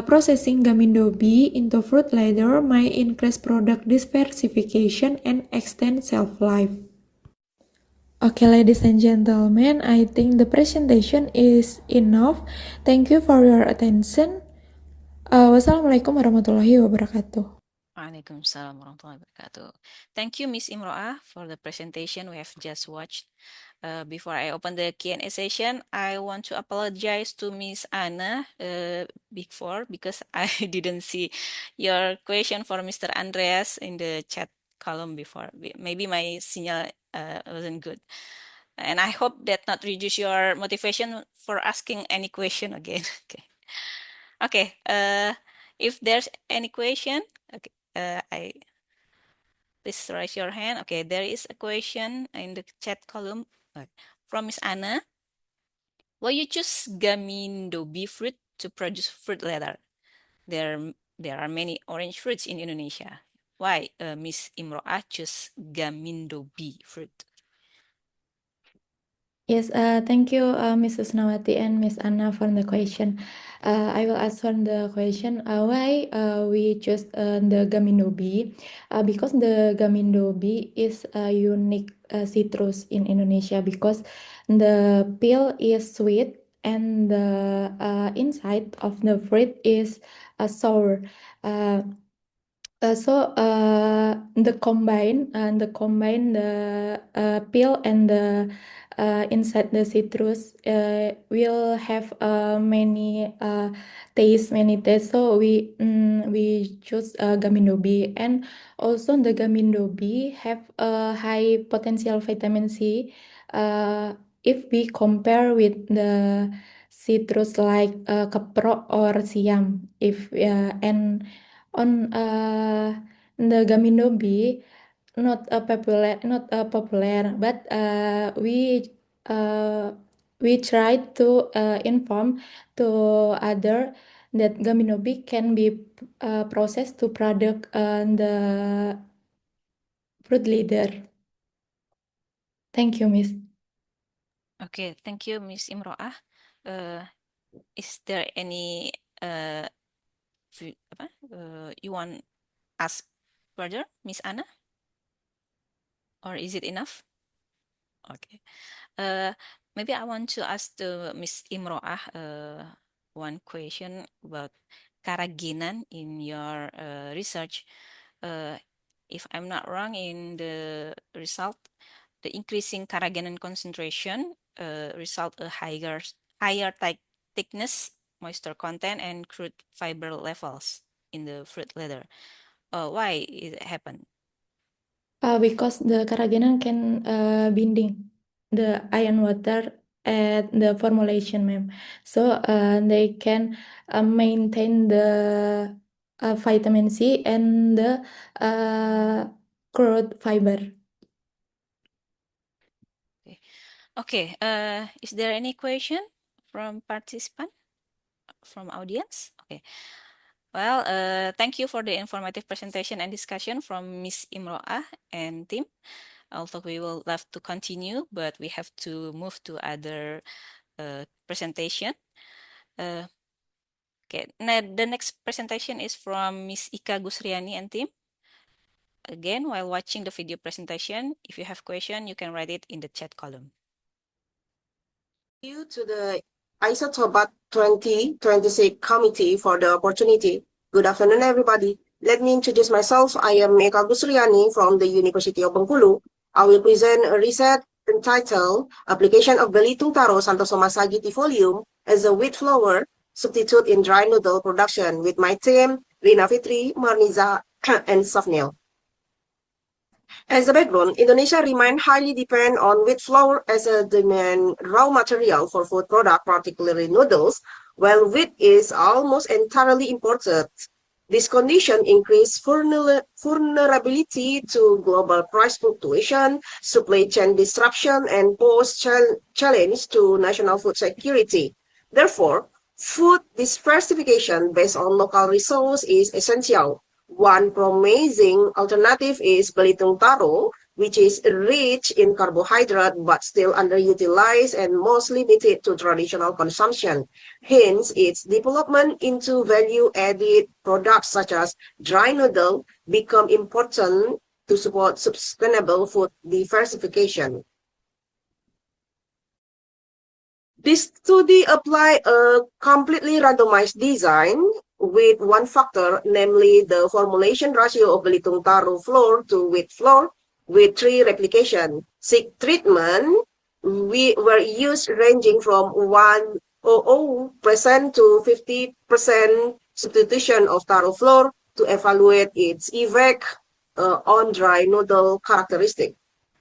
processing Gamindo B into fruit ladder may increase product diversification and extend shelf life. Okay, ladies and gentlemen, I think the presentation is enough. Thank you for your attention. Wassalamualaikum warahmatullahi wabarakatuh. Waalaikumsalam warahmatullahi wabarakatuh. Thank you, Miss Imro'ah, for the presentation we have just watched. Before I open the Q&A session, I want to apologize to Miss Anna before because I didn't see your question for Mr. Andreas in the chat column before. Maybe my signal wasn't good. And I hope that not reduce your motivation for asking any question again. Okay. Okay. If there's any question, okay, please raise your hand. Okay, there is a question in the chat column from Miss Anna. Why you choose Gamindo B fruit to produce fruit leather? There are many orange fruits in Indonesia. Why Miss Imro'ah choose Gamindo B fruit? Yes, thank you, Mrs. Nawati and Miss Anna for the question. I will answer the question why we choose the Gamindo B. Because the Gamindo B is a unique citrus in Indonesia because the peel is sweet and the inside of the fruit is sour. The combine the peel and the inside the citrus will have many taste. So we choose Gamindo B, and also the Gamindo B have a high potential vitamin C. If we compare with the citrus like keprok or siam, and on the Gamindo B, not popular, but we try to inform to other that Gamindo B can be processed to product the fruit leather. Thank you, Miss. Okay, thank you, Miss Imro'ah. Is there any you want ask further, Miss Anna? Or is it enough? Okay. Maybe I want to ask Miss Imro'ah one question about karagenan in your research. If I'm not wrong, in the result, the increasing karagenan concentration result a higher thickness, moisture content, and crude fiber levels in the fruit leather. Why it happened? Because the karagenan can binding the ion water at the formulation, ma'am. So they can maintain the vitamin C and the crude fiber. Okay. Is there any question from participant, from audience? Okay. Well, thank you for the informative presentation and discussion from Miss Imro'ah and team. Although we will love to continue, but we have to move to other presentation. Okay, now the next presentation is from Miss Ika Gusriani and team. Again, while watching the video presentation, if you have question, you can write it in the chat column. Thank you to the Isotobat 2026 committee for the opportunity. Good afternoon, everybody. Let me introduce myself. I am Eka Gusriani from the University of Bengkulu. I will present a research entitled Application of Belitung Taro Santoso Masagiti Folium as a wheat flour substitute in dry noodle production with my team, Rina Fitri, Marniza, and Safnil. As a background, Indonesia remains highly dependent on wheat flour as a demand raw material for food products, particularly noodles, while wheat is almost entirely imported. This condition increased vulnerability to global price fluctuation, supply chain disruption, and pose challenge to national food security. Therefore, food diversification based on local resources is essential. One promising alternative is Belitung Taro, which is rich in carbohydrate but still underutilized and most limited to traditional consumption. Hence, its development into value-added products such as dry noodle become important to support sustainable food diversification. This study applied a completely randomized design with one factor, namely the formulation ratio of Belitung Taro flour to wheat flour with 3 replication. Seek treatment were used ranging from 100% to 50% substitution of taro flour to evaluate its effect on dry noodle characteristic.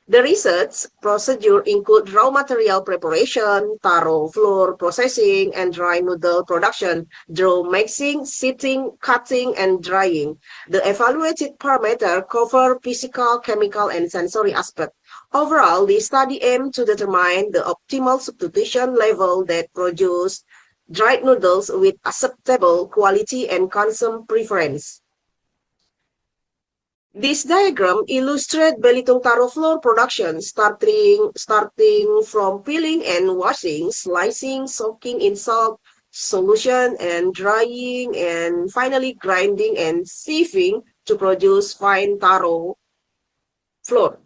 The research procedure include raw material preparation, taro flour processing, and dry noodle production, dough mixing, sifting, cutting, and drying. The evaluated parameters cover physical, chemical, and sensory aspects. Overall, the study aimed to determine the optimal substitution level that produce dried noodles with acceptable quality and consumer preference. This diagram illustrates Belitung Taro flour production, starting from peeling and washing, slicing, soaking in salt solution, and drying, and finally grinding and sieving to produce fine taro flour.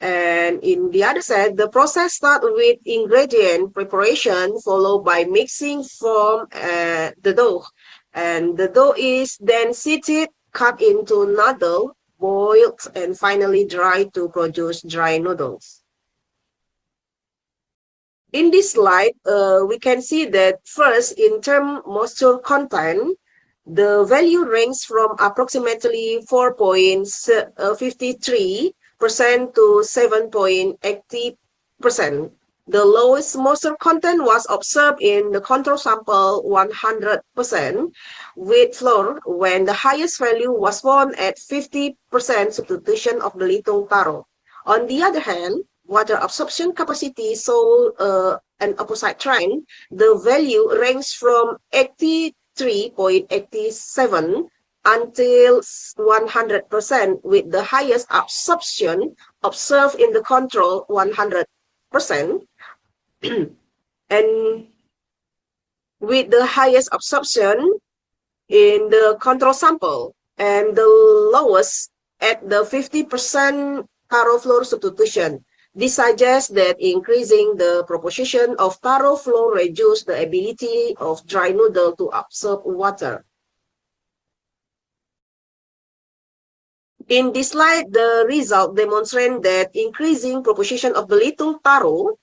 And in the other side, the process starts with ingredient preparation, followed by mixing from the dough. And the dough is then sifted, cut into noodle, boiled, and finally dried to produce dry noodles. In this slide, we can see that first, in terms of moisture content, the value ranges from approximately 4.53% to 7.80%. The lowest moisture content was observed in the control sample 100% wheat flour, when the highest value was found at 50% substitution of the Belitung Taro. On the other hand, water absorption capacity saw an opposite trend. The value ranged from 83.87 until 100%, with the highest absorption observed in the control 100%, and with the highest absorption in the control sample, and the lowest at the 50% taro flour substitution. This suggests that increasing the proportion of taro flour reduces the ability of dry noodle to absorb water. In this slide, the result demonstrates that increasing proportion of Belitung taro,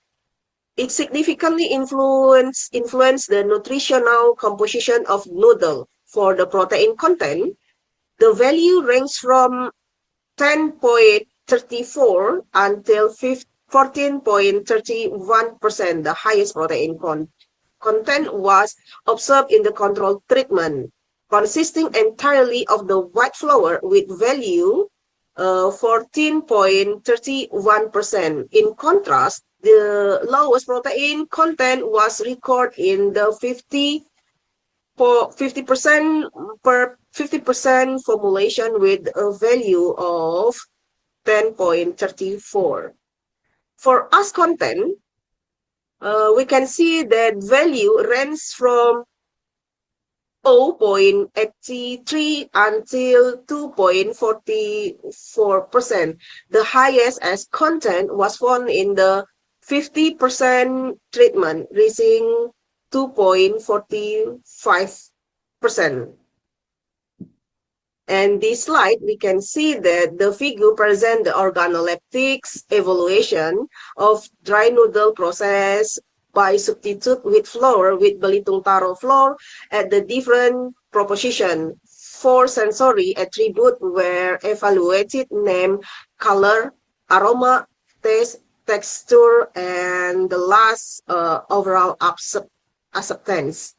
it significantly influence the nutritional composition of noodle. For the protein content, the value ranges from 10.34 until 14.31%. The highest protein content was observed in the control treatment, consisting entirely of the white flour with value 14.31%. In contrast, the lowest protein content was recorded in the 50% formulation with a value of 10.34. For us content, we can see that value ranges from 0.83 until 2.44%. The highest as content was found in the 50% treatment, reaching 2.45%. And this slide, we can see that the figure presents the organoleptics evaluation of dry noodle process by substitute with flour with Belitung taro flour at the different proposition. 4 sensory attributes were evaluated, named color, aroma, taste, texture, and the last overall acceptance.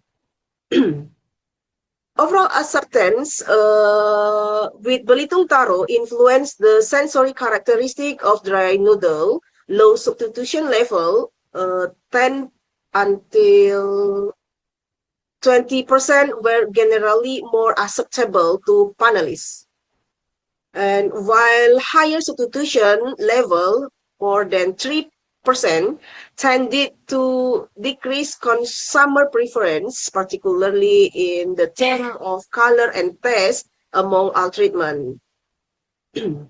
Overall acceptance with Belitung taro influenced the sensory characteristic of dry noodle. Low substitution level, 10 until 20% were generally more acceptable to panelists. And while higher substitution level, more than 3%, tended to decrease consumer preference, particularly in the term of color and taste among all treatment. And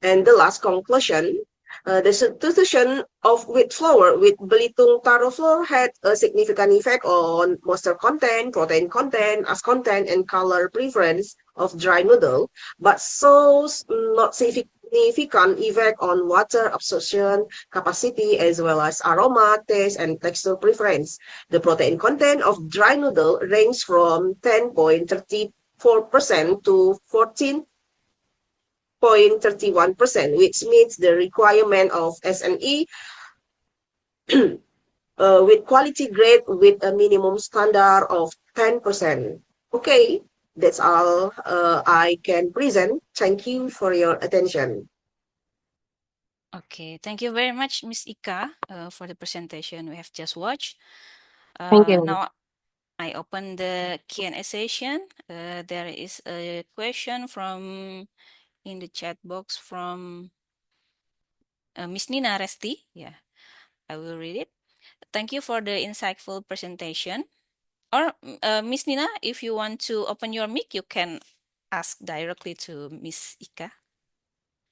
the last conclusion, the substitution of wheat flour with Belitung taro flour had a significant effect on moisture content, protein content, ash content, and color preference of dry noodle, but shows not significant effect on water absorption capacity as well as aroma, taste, and texture preference. The protein content of dry noodle range from 10.34% to 14.31%, which meets the requirement of SNE with quality grade with a minimum standard of 10%. Okay, that's all I can present. Thank you for your attention. Okay, thank you very much, Miss Ika, for the presentation we have just watched. Thank you. Now I open the Q&A session. There is a question in the chat box from Miss Nina Resti. Yeah, I will read it. Thank you for the insightful presentation. Or Miss Nina, if you want to open your mic, you can ask directly to Miss Ika.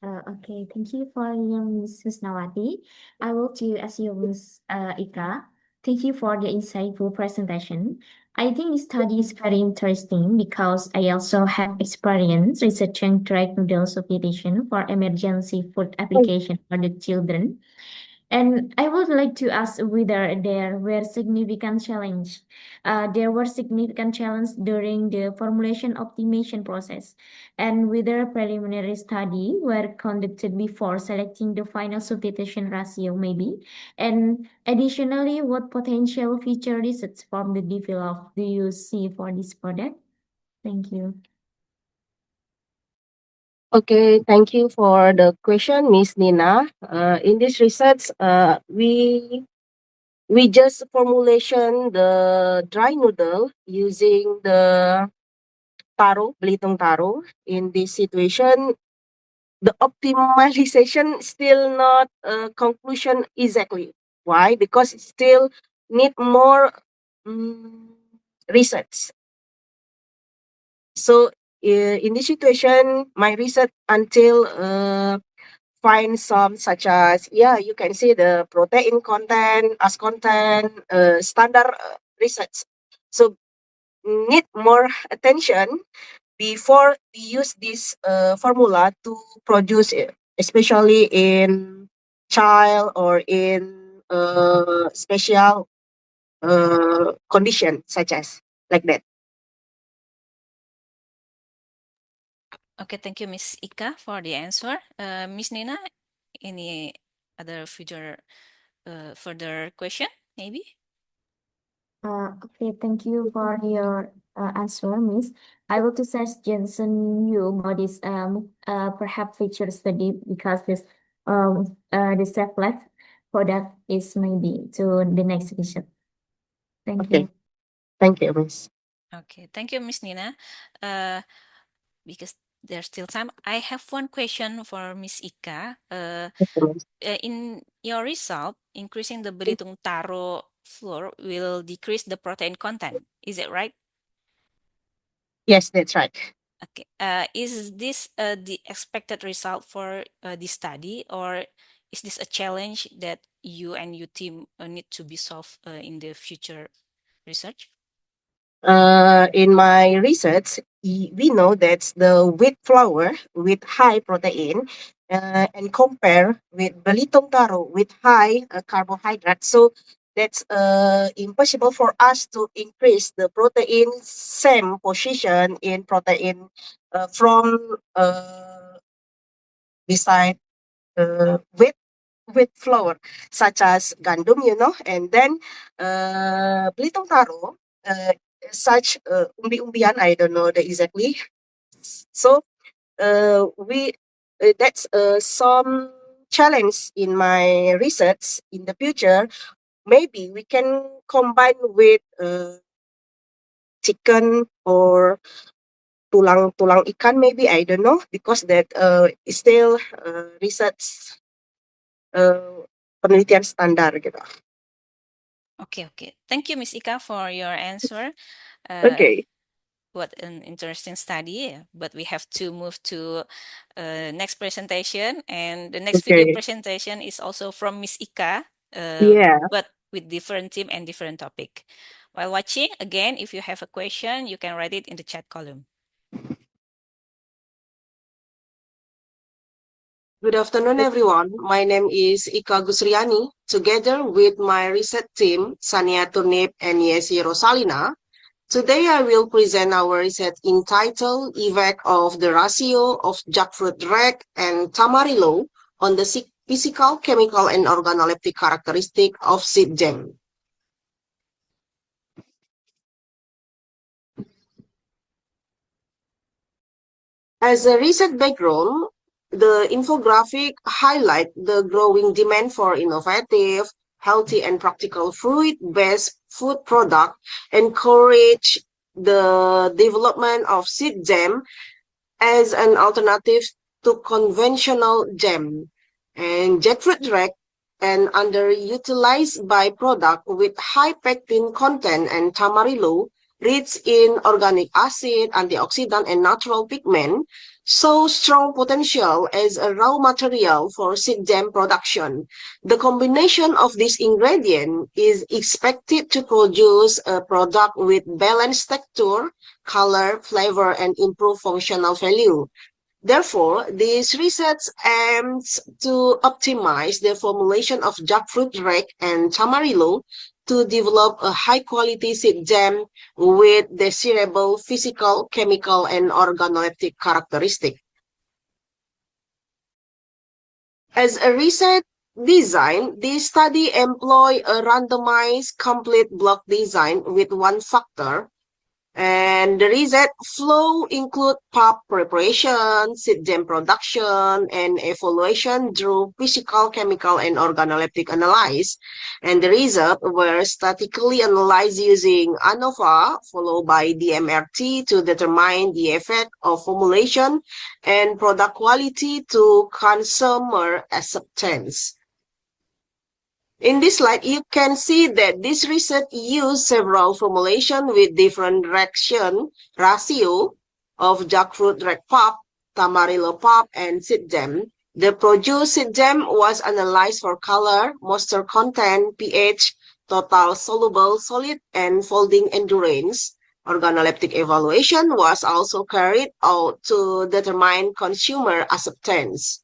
Okay, thank you for Ms. Husnawati. I will to ask you, Ms. Ika. Thank you for the insightful presentation. I think this study is very interesting because I also have experience researching dried noodle substitution for emergency food application for the children. And I would like to ask whether there were significant challenge. There were significant challenges during the formulation optimization process, and whether preliminary study were conducted before selecting the final substitution ratio, maybe. And additionally, what potential future research from the develop do you see for this product? Thank you. Okay, thank you for the question, Miss Nina. In this research, we just formulation the dry noodle using the taro, Belitung taro. In this situation, the optimization still not conclusion exactly. Why? Because it still need more research. So in this situation, my research until find some such as, you can see the protein content, as content, standard research. So need more attention before we use this formula to produce it, especially in child or in special condition such as like that. Okay, thank you, Miss Ika, for the answer. Miss Nina, any other further question, maybe? Okay, thank you for your answer, Miss. I will to suggestion you about this perhaps future study because the self life product is maybe to the next session. Thank Okay. you. Thank you, Miss. Okay, thank you, Miss Nina. Because there's still time, I have one question for Miss Ika. In your result, increasing the Belitung Taro flour will decrease the protein content. Is it right? Yes, that's right. Okay. Is this the expected result for this study, or is this a challenge that you and your team need to be solved in the future research? In my research, we know that the wheat flour with high protein and compare with Belitung Taro with high carbohydrate. So that's impossible for us to increase the protein same position in protein from beside wheat flour, such as gandum, and then Belitung Taro, such umbi-umbian, I don't know the exactly. So we that's some challenge in my research in the future. Maybe we can combine with chicken or tulang ikan, maybe, I don't know, because that is still research penelitian standar gitu. Okay. Thank you, Miss Ika, for your answer. Okay. What an interesting study. But we have to move to next presentation, and the next video Okay. presentation is also from Miss Ika, Yeah. but with different team and different topic. While watching, again, if you have a question, you can write it in the chat column. Good afternoon, everyone. My name is Ika Gusriani. Together with my research team, Sania Turnip and Yesi Rosalina, today I will present our research entitled Effect of the Ratio of Jackfruit Rec and Tamarillo on the Physical, Chemical, and Organoleptic Characteristic of Seed Gem. As a research background, the infographic highlights the growing demand for innovative, healthy, and practical fruit-based food products, encourage the development of seed jam as an alternative to conventional jam, and jackfruit rec, an underutilized byproduct with high pectin content, and tamarillo, rich in organic acid, antioxidant, and natural pigment, show strong potential as a raw material for seed jam production. The combination of this ingredient is expected to produce a product with balanced texture, color, flavor, and improved functional value. Therefore, this research aims to optimize the formulation of jackfruit rec and tamarillo to develop a high-quality seed jam with desirable physical, chemical, and organoleptic characteristics. As a research design, this study employs a randomized complete block design with one factor. And the research flow include pulp preparation, seed jam production, and evaluation through physical, chemical, and organoleptic analysis. And the results were statically analyzed using ANOVA, followed by DMRT to determine the effect of formulation and product quality to consumer acceptance. In this slide, you can see that this research used several formulations with different reaction ratio of jackfruit rec pulp, tamarillo pulp, and seed jam. The produced seed gem was analyzed for color, moisture content, pH, total soluble solid, and folding endurance. Organoleptic evaluation was also carried out to determine consumer acceptance.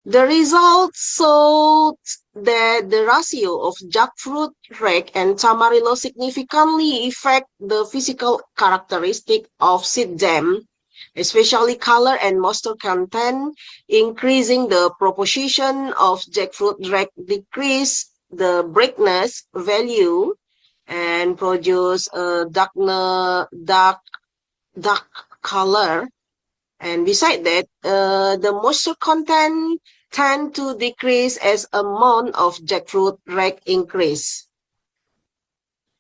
The results showed that the ratio of jackfruit, rake, and tamarillo significantly affect the physical characteristic of seed gem, especially color and moisture content. Increasing the proportion of jackfruit rake decrease the brightness value and produce a dark color. And beside that, the moisture content tend to decrease as amount of jackfruit rake increase.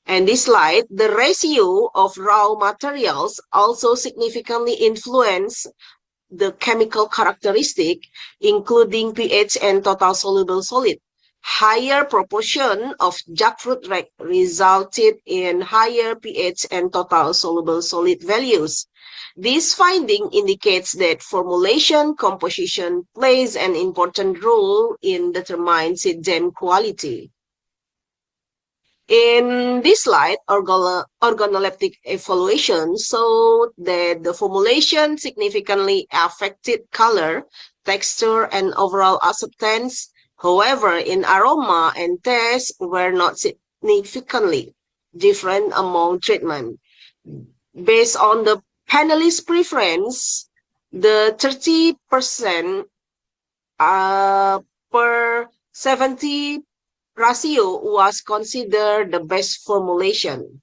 And this slide, the ratio of raw materials also significantly influence the chemical characteristic, including pH and total soluble solid. Higher proportion of jackfruit rake resulted in higher pH and total soluble solid values. This finding indicates that formulation composition plays an important role in determining seed gem quality. In this slide, organoleptic evaluation showed that the formulation significantly affected color, texture, and overall acceptance. However, in aroma and taste were not significantly different among treatment. Based on the panelist preference, the 30% per 70 ratio was considered the best formulation.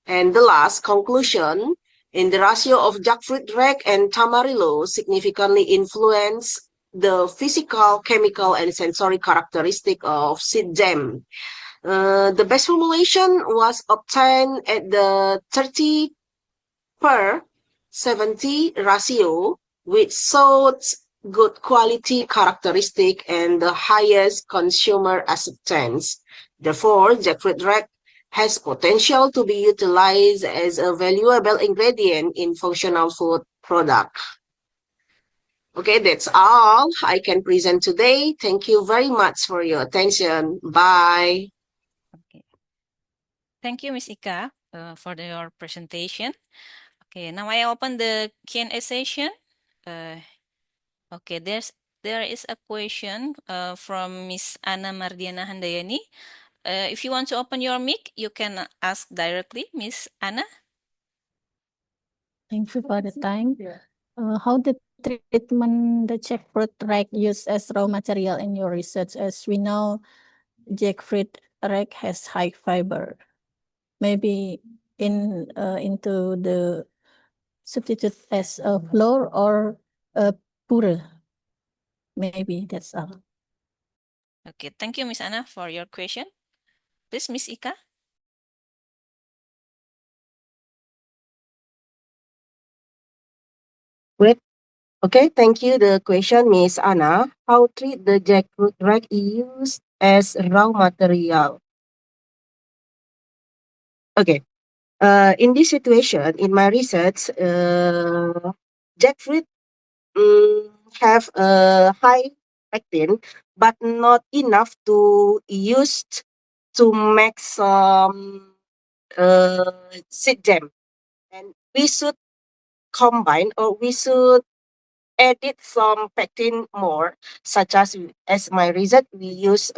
And the last conclusion, in the ratio of jackfruit rake and tamarillo significantly influence the physical, chemical, and sensory characteristic of seed gem. The best formulation was obtained at the 30 per 70 ratio, which showed good quality characteristic and the highest consumer acceptance. Therefore, jackfruit rake has potential to be utilized as a valuable ingredient in functional food product. Okay, that's all I can present today. Thank you very much for your attention. Bye. Okay. Thank you, Ms. Ika, for your presentation. Okay, now I open the Q&A session. Okay, there is a question from Miss Ana Mardiana Handayani. If you want to open your mic, you can ask directly, Miss Ana. Thank you for the time. How the treatment the jackfruit rake used as raw material in your research? As we know, jackfruit rake has high fiber. Maybe into the substitute as a flour or a puree. Maybe that's all. Okay, thank you, Miss Ana, for your question. Please, Miss Ika. Great. Okay, thank you. The question, Miss Ana, how treat the jackfruit rake used as raw material? Okay. In this situation, in my research, jackfruit have a high pectin, but not enough to use to make some seed jam. And we should combine, or we should edit some pectin more, such as my research, we use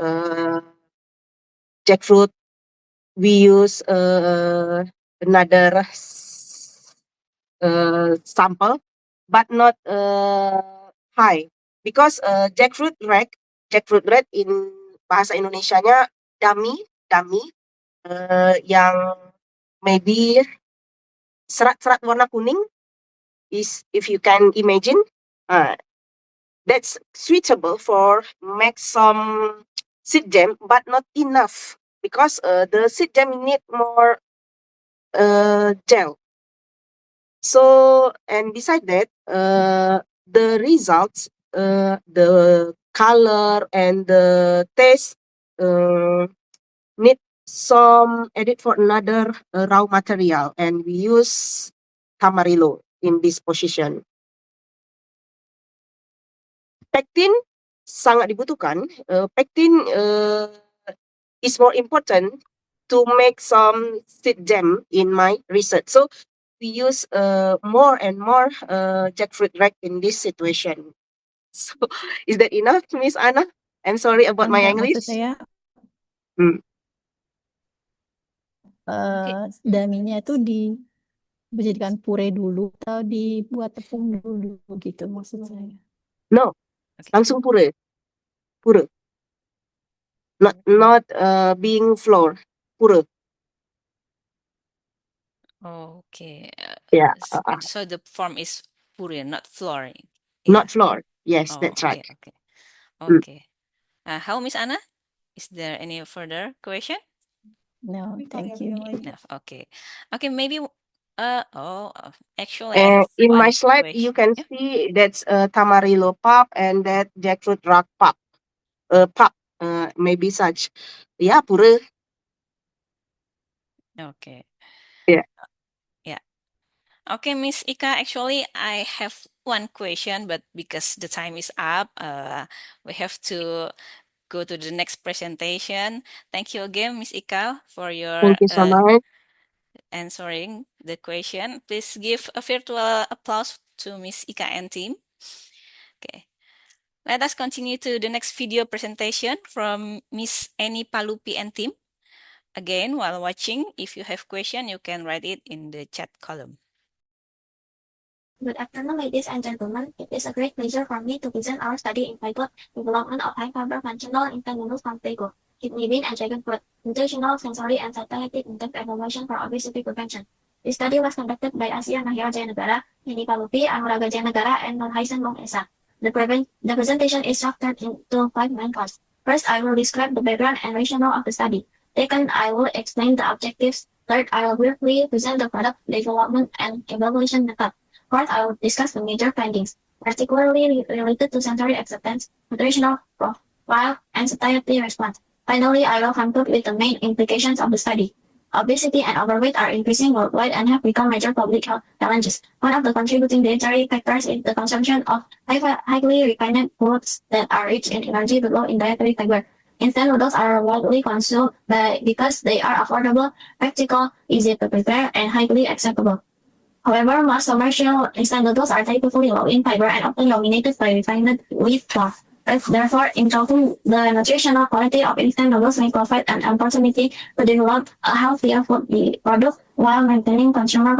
jackfruit, we use another sample, but not high, because jackfruit rake in bahasa Indonesianya dummy, yang maybe serat-serat warna kuning, is, if you can imagine, that's suitable for make some seed jam, but not enough, because the seed jam need more gel. So, and beside that, the results, the color and the taste need some edit for another raw material, and we use tamarillo in this position. pectin sangat dibutuhkan. Pectin is more important to make some seed jam in my research. So we use more and more jackfruit rack in this situation. So is that enough, Miss Anna? I'm sorry about my Enggak, maksud English. saya daminya itu dijadikan pure dulu atau dibuat tepung dulu gitu maksud saya. No, langsung pure. Not being flour, pure. Okay. Yeah. So the form is pure, not flour. Not flour. Yes, Oh, that's okay, right. okay. How, Miss Anna? Is there any further question? No, thank you. No, okay. Okay, maybe actually I have In my one slide, you can question. see that's Tamarillo pulp and that jackfruit rock pulp. Maybe such. Yeah, pure. Okay. Yeah. Yeah. Okay, Miss Ika, actually I have one question, but because the time is up, we have to go to the next presentation. Thank you again, Miss Ika, for your Thank you so much. answering the question. Please give a virtual applause to Miss Ika and team. Okay. Let us continue to the next video presentation from Miss Annie Palupi and team. Again, while watching, if you have question, you can write it in the chat column. Good afternoon, ladies and gentlemen. It is a great pleasure for me to present our study entitled Development of High-Fiber Functional Instant Noodles from Prego, Kidney Bean and Dragon Fruit, Nutritional, Sensory, and Satiety Intent Evaluation for Obesity Prevention. This study was conducted by Asia Mahira Jayanegara, Annie Palupi, Anuraga Jayanegara, and Nurhaisan Bong Esa. The presentation is structured into 5 main parts. First, I will describe the background and rationale of the study. Second, I will explain the objectives. Third, I will briefly present the product development and evaluation method. Fourth, I will discuss the major findings, particularly related to sensory acceptance, nutritional profile, and satiety response. Finally, I will conclude with the main implications of the study. Obesity and overweight are increasing worldwide and have become major public health challenges. One of the contributing dietary factors is the consumption of highly refined foods that are rich in energy but low in dietary fiber. Instant noodles are widely consumed because they are affordable, practical, easy to prepare, and highly acceptable. However, most commercial instant noodles are typically low in fiber and often dominated by refined wheat flour. Therefore, improving the nutritional quality of instant noodles may provide an opportunity to develop a healthier food product while maintaining consumer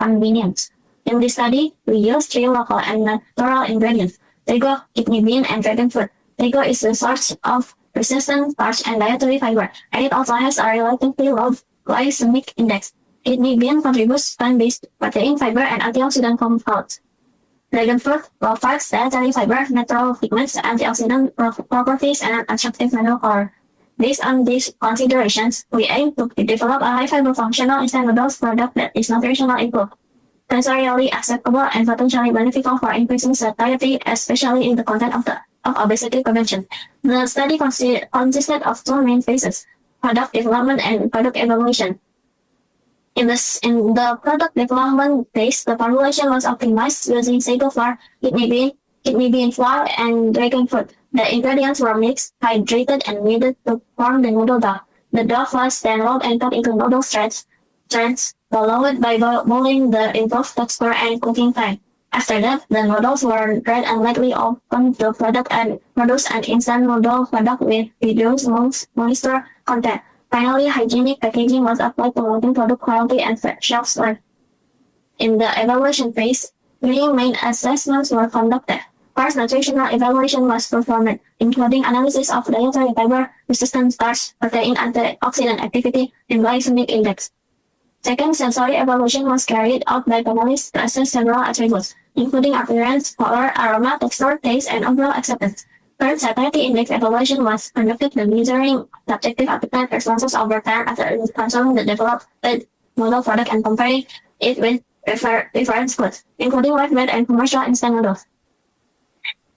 convenience. In this study, we used 3 local and natural ingredients: Prego, kidney bean, and dragon fruit. Prego is a source of persistent starch and dietary fiber, and it also has a relatively low glycemic index. Kidney bean contributes plant-based protein, fiber, and antioxidant compounds. Dragon fruit provides dietary fiber, natural pigments, antioxidant properties, and an attractive yellow color. Based on these considerations, we aim to develop a high-fiber functional instant noodles product that is nutritionally improved, sensorially acceptable, and potentially beneficial for increasing satiety, especially in the context of obesity prevention. The study consisted of 2 main phases: product development and product evaluation. In the product development phase, the formulation was optimized using sago flour, kidney bean flour, and dragon fruit. The ingredients were mixed, hydrated, and kneaded to form the noodle dough. The dough was then rolled and cut into noodle strips, followed by boiling the improved texture and cooking time. After that, the noodles were dried and lightly opened to produce an instant noodle product with reduced moisture content. Finally, hygienic packaging was applied to maintain product quality and shelf life. In the evaluation phase, 3 main assessments were conducted. First, nutritional evaluation was performed, including analysis of dietary fiber, resistant starch, protein antioxidant activity, and glycemic index. Second, sensory evaluation was carried out by panelists to assess several attributes, including appearance, color, aroma, texture, taste, and overall acceptance. Third, satiety index evaluation was conducted by measuring subjective appetite responses over time after consuming the developed noodle product and comparing it with reference foods, including live bread and commercial instant noodles.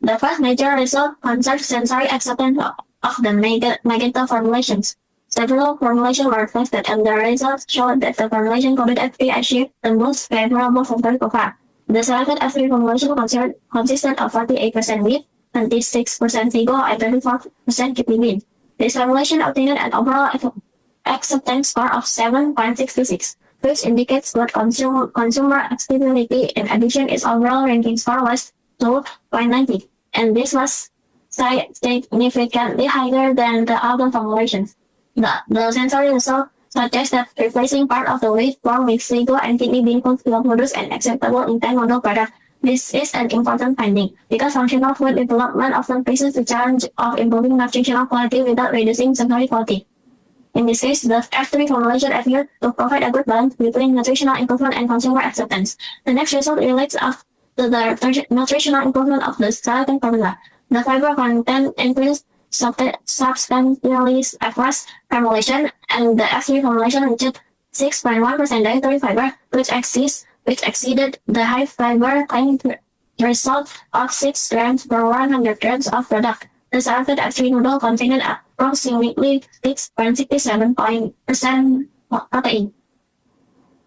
The first major result concerns sensory acceptance of the Magenta formulations. Several formulations were tested, and the results showed that the formulation coded F3 achieved the most favorable sensory profile. The selected F3 formulation consisted of 48% wheat, 26% sago, and 34% kidney bean. This formulation obtained an overall acceptance score of 7.66, which indicates good consumer acceptability. In addition, its overall ranking score was 2.90, and this was significantly higher than the other formulations. The sensory result suggests that replacing part of the weight form with sago and kidney bean food will produce an acceptable intent model product. This is an important finding because functional food development often faces the challenge of improving nutritional quality without reducing sensory quality. In this case, the F3 formulation appeared to provide a good balance between nutritional improvement and consumer acceptance. The next result relates to the nutritional improvement of the starting formula. The fiber content increased substantially across formulation, and the F3 formulation reached 6.1% dietary fiber, which exceeded the high fiber claim result of 6 grams per 100 grams of product. The selected F3 noodle contained approximately 6.67% protein,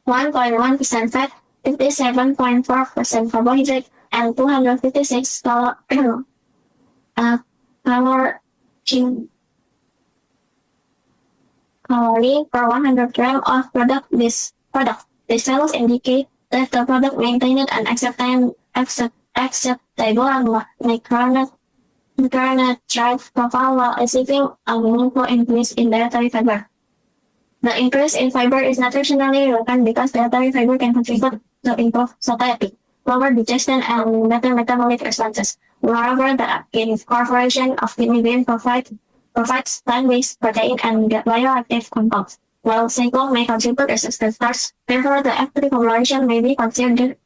1.1% fat, 57.4% carbohydrate, and 256 calorie per 100 gram of product. These values indicate that the product maintained an acceptable macronutrient profile while achieving a meaningful increase in dietary fiber. The increase in fiber is nutritionally relevant because dietary fiber can contribute to improved satiety, lower digestion, and better metabolic responses. Moreover, the incorporation of kidney bean provides plant-based protein and bioactive compounds. While sago may contribute as a starch, therefore the F3 formulation may be considered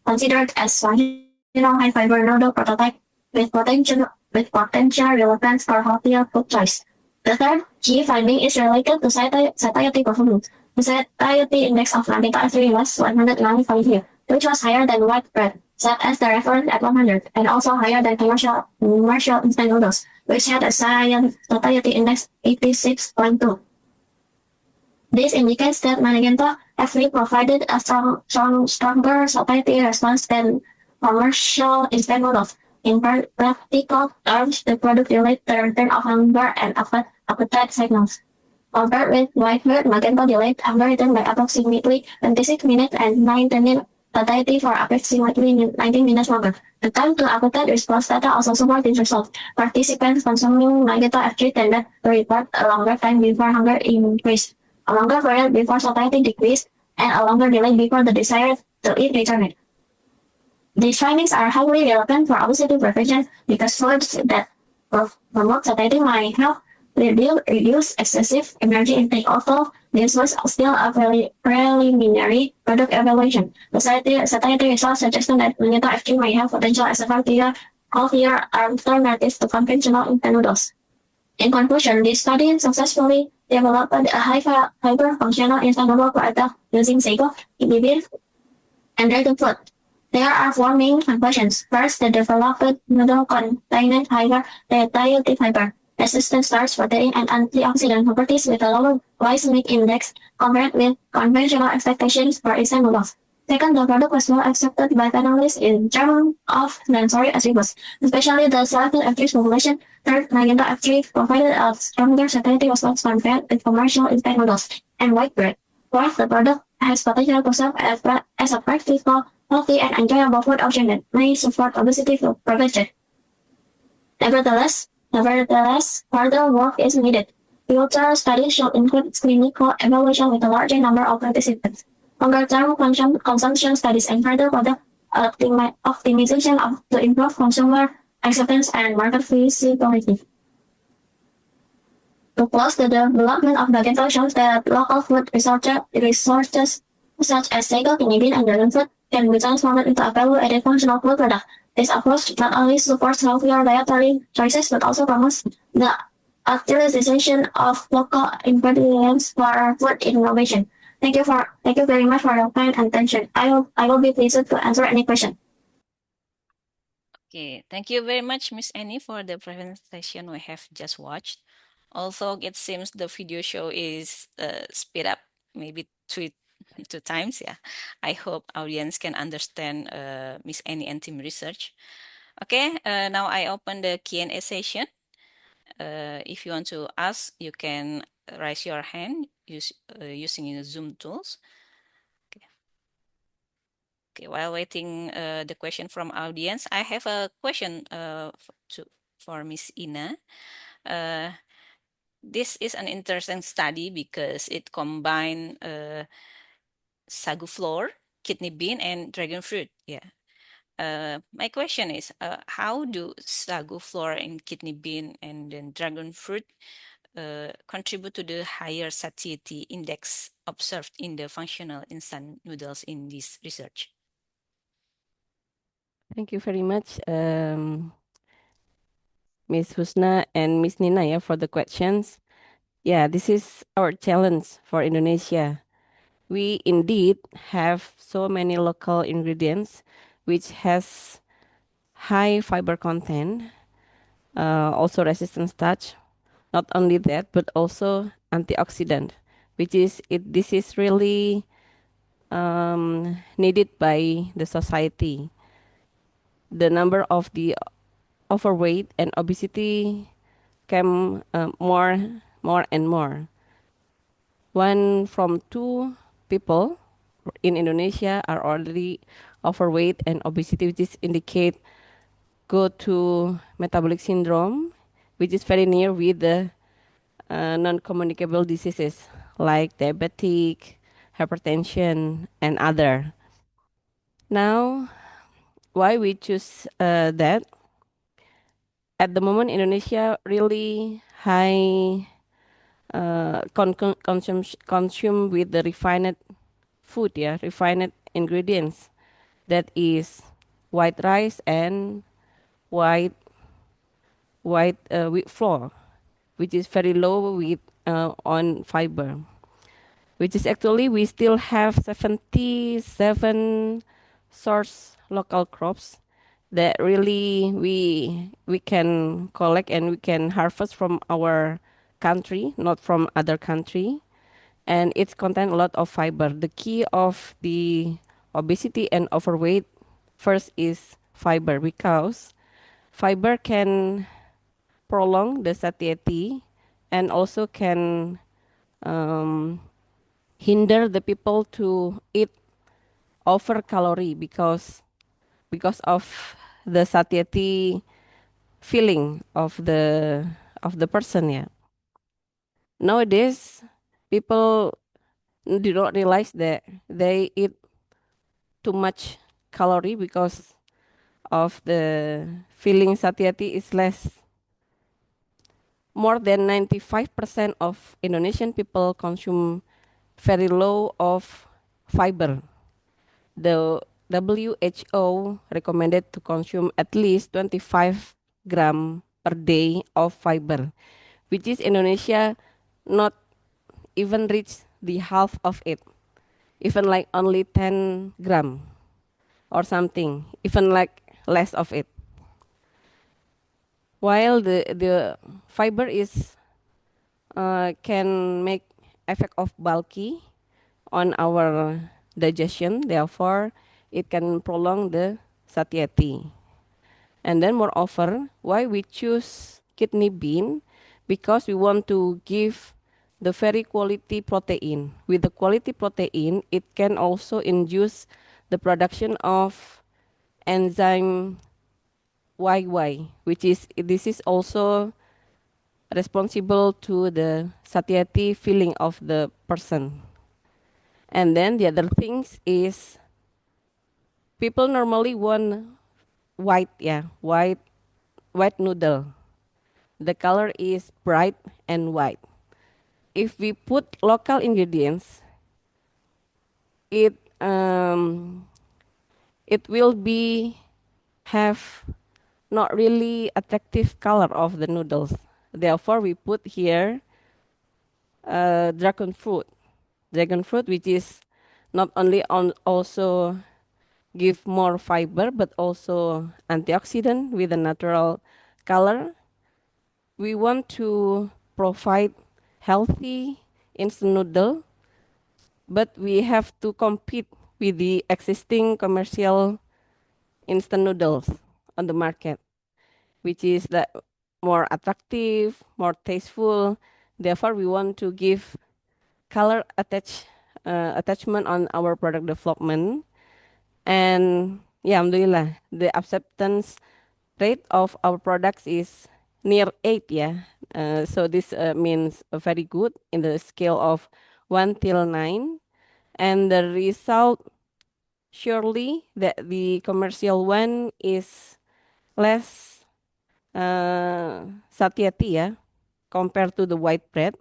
as functional high-fiber noodle prototype with potential relevance for healthier food choice. The third key finding is related to satiety performance. The satiety index of Nagita F3 was 195 here, which was higher than white bread, set as the reference at 100, and also higher than commercial instant noodles, which had a satiety index 86.2. This indicates that Magenta F3 provided a stronger satiety response than commercial instant noodles. In practical terms, the product delayed the return of hunger and appetite signals. Compared with white bread, Magenta delayed hunger return by approximately 26 minutes and maintained satiety for approximately 19 minutes longer. The time to appetite response data also support this result. Participants consuming Magenta F3 tended to report a longer time before hunger increased, a longer period before satiety decreased, and a longer delay before the desire to eat returned. These findings are highly relevant for obesity prevention because foods that promote satiety might help reduce excessive energy intake, although this was still a preliminary product evaluation. The satiety results suggested that Magenta F3 may have potential as a healthier alternative to conventional instant noodles. In conclusion, this study successfully developed a high-fiber functional instant noodle product using sago, kidney bean, and dragon fruit. There are four main conclusions. First, the developed noodle contained higher dietary fiber, resistant starch, protein, and antioxidant properties with a lower glycemic index compared with conventional expectations for instant noodles. Second, the product was well accepted by panelists in terms of sensory attributes, especially the selected F3 formulation. Third, Magenta F3 provided a stronger satiety response compared with commercial instant noodles and white bread. Fourth, the product has potential to serve as a practical, healthy, and enjoyable food option that may support obesity prevention. Nevertheless, further work is needed. Future studies should include clinical evaluation with a larger number of participants, longer-term consumption studies, and further product optimization to improve consumer acceptance and market feasibility. To close, the development of Magenta shows that local food resources such as sago, kidney bean, and dragon fruit can be transformed into a value-added functional food product. This approach not only supports healthier dietary choices but also promotes the utilization of local ingredients for food innovation. Thank you very much for your time and attention. I will be pleased to answer any question. Okay, thank you very much, Miss Annie, for the presentation we have just watched. Although it seems the video show is speed up maybe two times, yeah. I hope audience can understand Miss Annie and team research. Okay, now I open the Q&A session. If you want to ask, you can raise your hand using the Zoom tools. Okay, while waiting the question from audience, I have a question for Miss Ina. This is an interesting study because it combined sagu flour, kidney bean, and dragon fruit. Yeah. My question is, how do sagu flour and kidney bean and then dragon fruit contribute to the higher satiety index observed in the functional instant noodles in this research? Thank you very much, Ms. Husna and Ms. Nina, for the questions. Yeah, this is our challenge for Indonesia. We indeed have so many local ingredients which has high fiber content, also resistant starch. Not only that, but also antioxidant, which is this is really needed by the society. The number of the overweight and obesity came more and more. 1 from 2 people in Indonesia are already overweight and obesity, which is indicate go to metabolic syndrome, which is very near with the non-communicable diseases like diabetic, hypertension, and other. Now, why we choose that? At the moment, Indonesia really high consume with the refined food, refined ingredients. That is white rice and white wheat flour, which is very low with on fiber. Which is actually we still have 77 source local crops that really we can collect and we can harvest from our country, not from other country, and it's contain a lot of fiber. The key of the obesity and overweight first is fiber, because fiber can prolong the satiety and also can hinder the people to eat over calorie because of the satiety feeling of the person. Yeah, nowadays people do not realize that they eat too much calorie because of the feeling satiety is less. More than 95% of Indonesian people consume very low of fiber. The WHO recommended to consume at least 25 gram per day of fiber, which is Indonesia not even reach the half of it, even like only 10 gram or something, even like less of it. While the fiber is can make effect of bulky on our digestion, therefore it can prolong the satiety. And then moreover, why we choose kidney bean? Because we want to give the very quality protein. With the quality protein, it can also induce the production of enzyme YY, which is this is also responsible to the satiety feeling of the person. And then the other things is people normally want white noodle. The color is bright and white. If we put local ingredients, it will be have not really attractive color of the noodles. Therefore, we put here dragon fruit, which is not only also give more fiber but also antioxidant with a natural color. We want to provide healthy instant noodle, but we have to compete with the existing commercial instant noodles on the market, which is the more attractive, more tasteful. Therefore, we want to give color attachment on our product development. And yeah, alhamdulillah, the acceptance rate of our products is near 8, yeah. So this means very good in the scale of 1 till 9. And the result, surely that the commercial one is less satiety, yeah, compared to the white bread.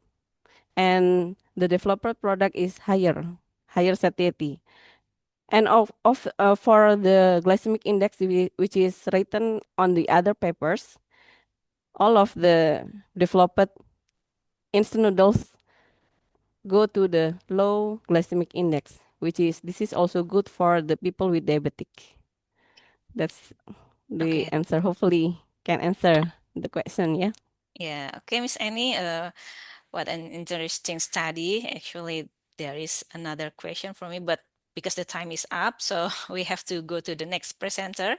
And the developer product is higher satiety. And for the glycemic index, which is written on the other papers, all of the developed instant noodles go to the low glycemic index, this is also good for the people with diabetic. That's the Okay. answer. Hopefully can answer the question, yeah. Yeah. Okay, Miss Annie, what an interesting study. Actually, there is another question for me, but because the time is up, so we have to go to the next presenter.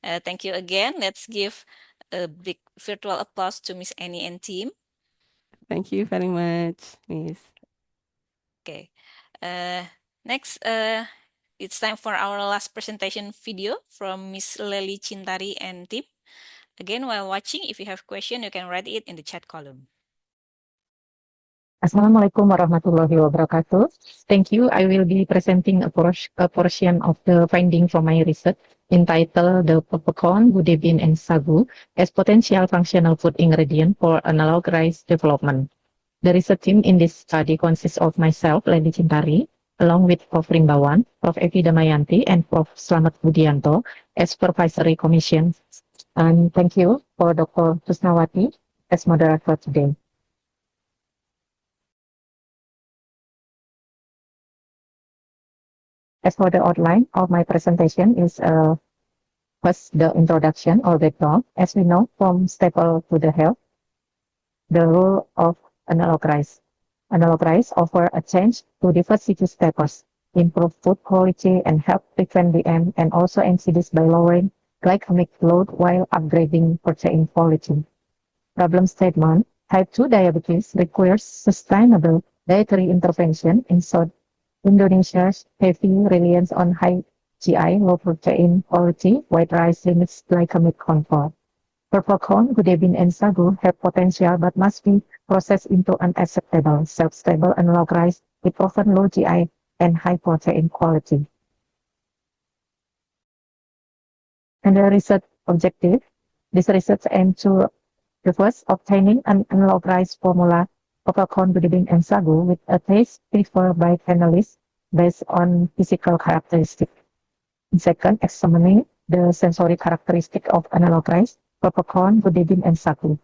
Thank you again. Let's give a big virtual applause to Miss Annie and team. Thank you very much, Miss. Okay. Next, it's time for our last presentation video from Miss Lely Chintari and team. Again, while watching, if you have question, you can write it in the chat column. Assalamualaikum warahmatullahi wabarakatuh. Thank you. I will be presenting a portion of the finding from my research entitled The Popcorn, Bude Bean, and Sagu as Potential Functional Food Ingredient for Analog Rice Development. The research team in this study consists of myself, Lely Chintari, along with Prof. Rimbawan, Prof. Evi Damayanti, and Prof. Slamet Budianto as supervisory commission. And thank you for Dr. Tusnawati as moderator today. As for the outline of my presentation is first the introduction or background. As we know, from staple to the health, the role of analog rice. Analog rice offer a change to diversity staples, improve food quality and help prevent DM and also NCDs by lowering glycemic load while upgrading protein quality. Problem statement, type 2 diabetes requires sustainable dietary intervention in South Indonesia's heavy reliance on high GI, low protein quality, white rice limits glycemic control. Purple corn, bude bean, and sagu have potential but must be processed into unacceptable, shelf-stable analog rice with often low GI and high protein quality. And the research objective, this research aims to reverse obtaining an analog rice formula purple corn, bude bean, and sagu with a taste preferred by panelists based on physical characteristics. Second, examining the sensory characteristic of analog rice, purple corn, bude bean, and sagu.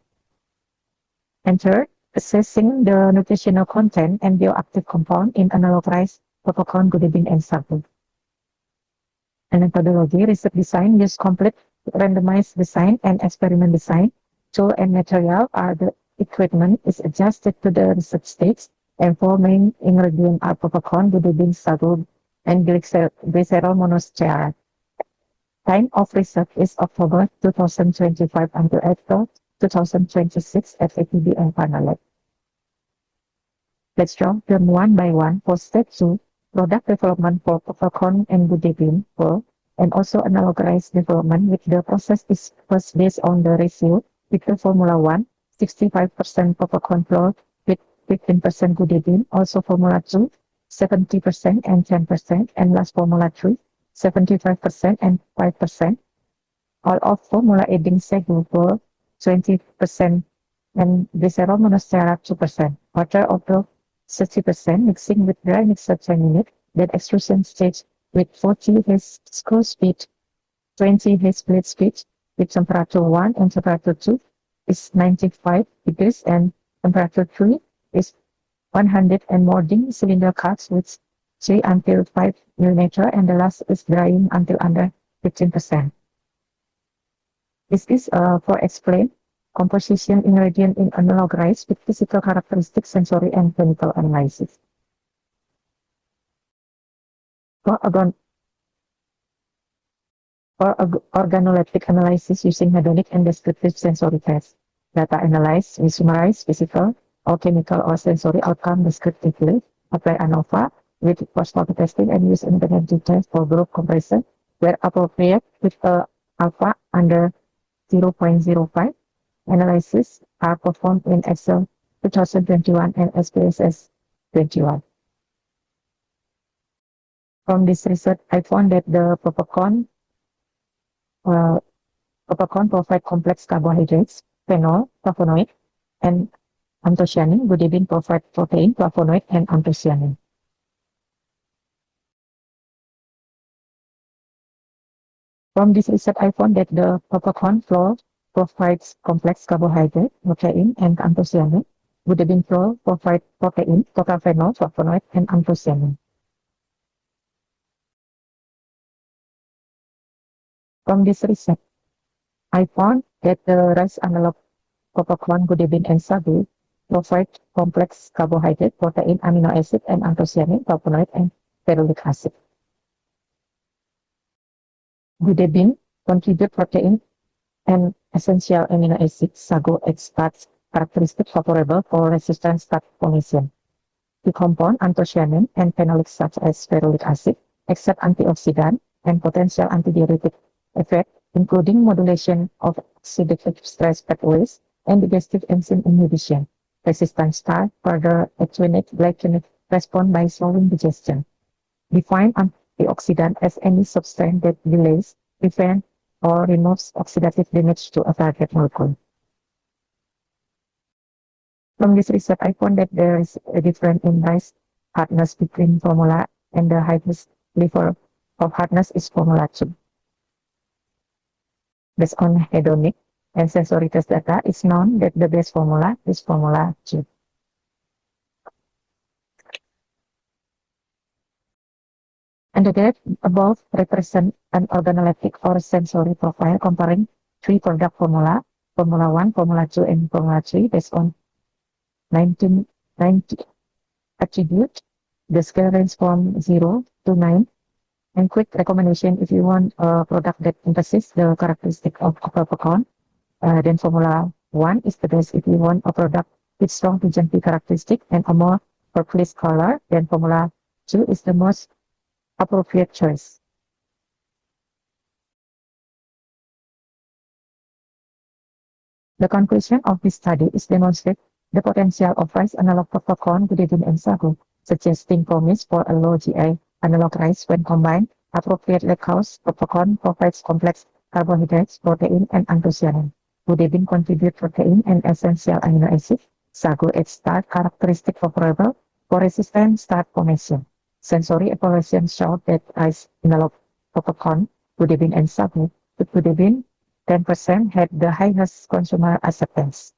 And third, assessing the nutritional content and bioactive compound in analog rice, purple corn, bude bean, and sagu. And methodology, research design use complete randomized design and experiment design. Tool and material are the equipment is adjusted to the research stage, and 4 main ingredients are purple corn, bude bean, sagu, and glycerol monostearate. Time of research is October 2025 until April 2026 at APB and Parnalet. Let's jump them one by one for step 2, product development for purple corn and bude bean, and also analog rice development, with the process is first based on the ratio with the formula 1, 65% purple corn flour with 15% bude bean, also formula 2, 70% and 10%, and last formula 3, 75% and 5%. All of formula adding sagu for 20% and glycerol monostearate 2%. Water of 60% mixing with dry mixer 10 minutes, then extrusion stage with 40 Hz screw speed, 20 Hz blade speed with temperature 1 and temperature 2 is 95 degrees and temperature 3 is 100 and molding cylinder cuts with 3 until 5 mm, and the last is drying until under 15%. This is for explain composition ingredient in analog rice with physical characteristics, sensory and chemical analysis. For organoleptic analysis using hedonic and descriptive sensory tests, data analyzed, we summarize physical or chemical or sensory outcome descriptively, apply ANOVA with post-hoc testing and use independent test for group comparison where appropriate with alpha under 0.05. Analysis are performed in Excel 2021 and SPSS 21. From this research, I found that the popcorn provide complex carbohydrates, phenol, flavonoid, and anthocyanin. Budipin provide protein, flavonoid, and anthocyanin. From this research, I found that the popcorn flour provides complex carbohydrate, protein, and anthocyanin. Budipin flour provide protein, total phenol, flavonoid, and anthocyanin. From this research, I found that the rice analog popcorn, budipin, and sagu provide complex carbohydrate, protein, amino acid, and anthocyanin, flavonoid, and ferulic acid. Budipin contribute protein and essential amino acids. Sagu extracts characteristic favorable for resistant starch formation. The compound anthocyanin and phenolics such as ferulic acid exert antioxidant and potential antidiuretic effect, including modulation of oxidative stress pathways and digestive enzyme inhibition. Resistant starch further attenuate glycemic response by slowing digestion. Define antioxidant as any substance that delays, prevents, or removes oxidative damage to a target molecule. From this research, I found that there is a difference in rice hardness between formula and the highest level of hardness is formula 2. Based on hedonic and sensory test data, it's known that the best formula is formula 2. And the graph above represent an organoleptic or sensory profile comparing three product formula, formula 1, formula 2, and formula 3 based on 1990 attribute. The scale range from 0 to 9. And quick recommendation if you want a product that emphasizes the characteristic of popcorn, then formula 1 is the best. If you want a product with strong PGMP characteristic and a more purplish color, then formula 2 is the most appropriate choice. The conclusion of this study is demonstrate the potential of rice analog popcorn, budipin, and sagu, suggesting promise for a low GI analog rice when combined appropriately cause popcorn provides complex carbohydrates, protein, and anthocyanin. Budipin contribute protein and essential amino acids. Sagu adds starch characteristic favorable for resistant starch formation. Sensory evaluation showed that rice analog popcorn, budipin, and sagu, with budipin 10% had the highest consumer acceptance.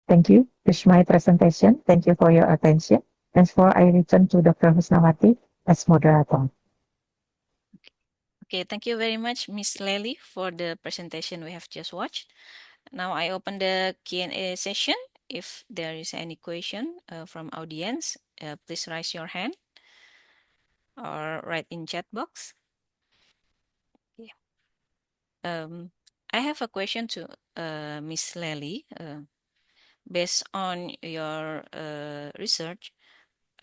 Thank you. This is my presentation. Thank you for your attention. Before I return to Dr. Husnawati as moderator. Okay, thank you very much, Miss Lely, for the presentation we have just watched. Now I open the Q&A session. If there is any question from audience, please raise your hand or write in chat box. Okay. I have a question to Miss Lely. Based on your research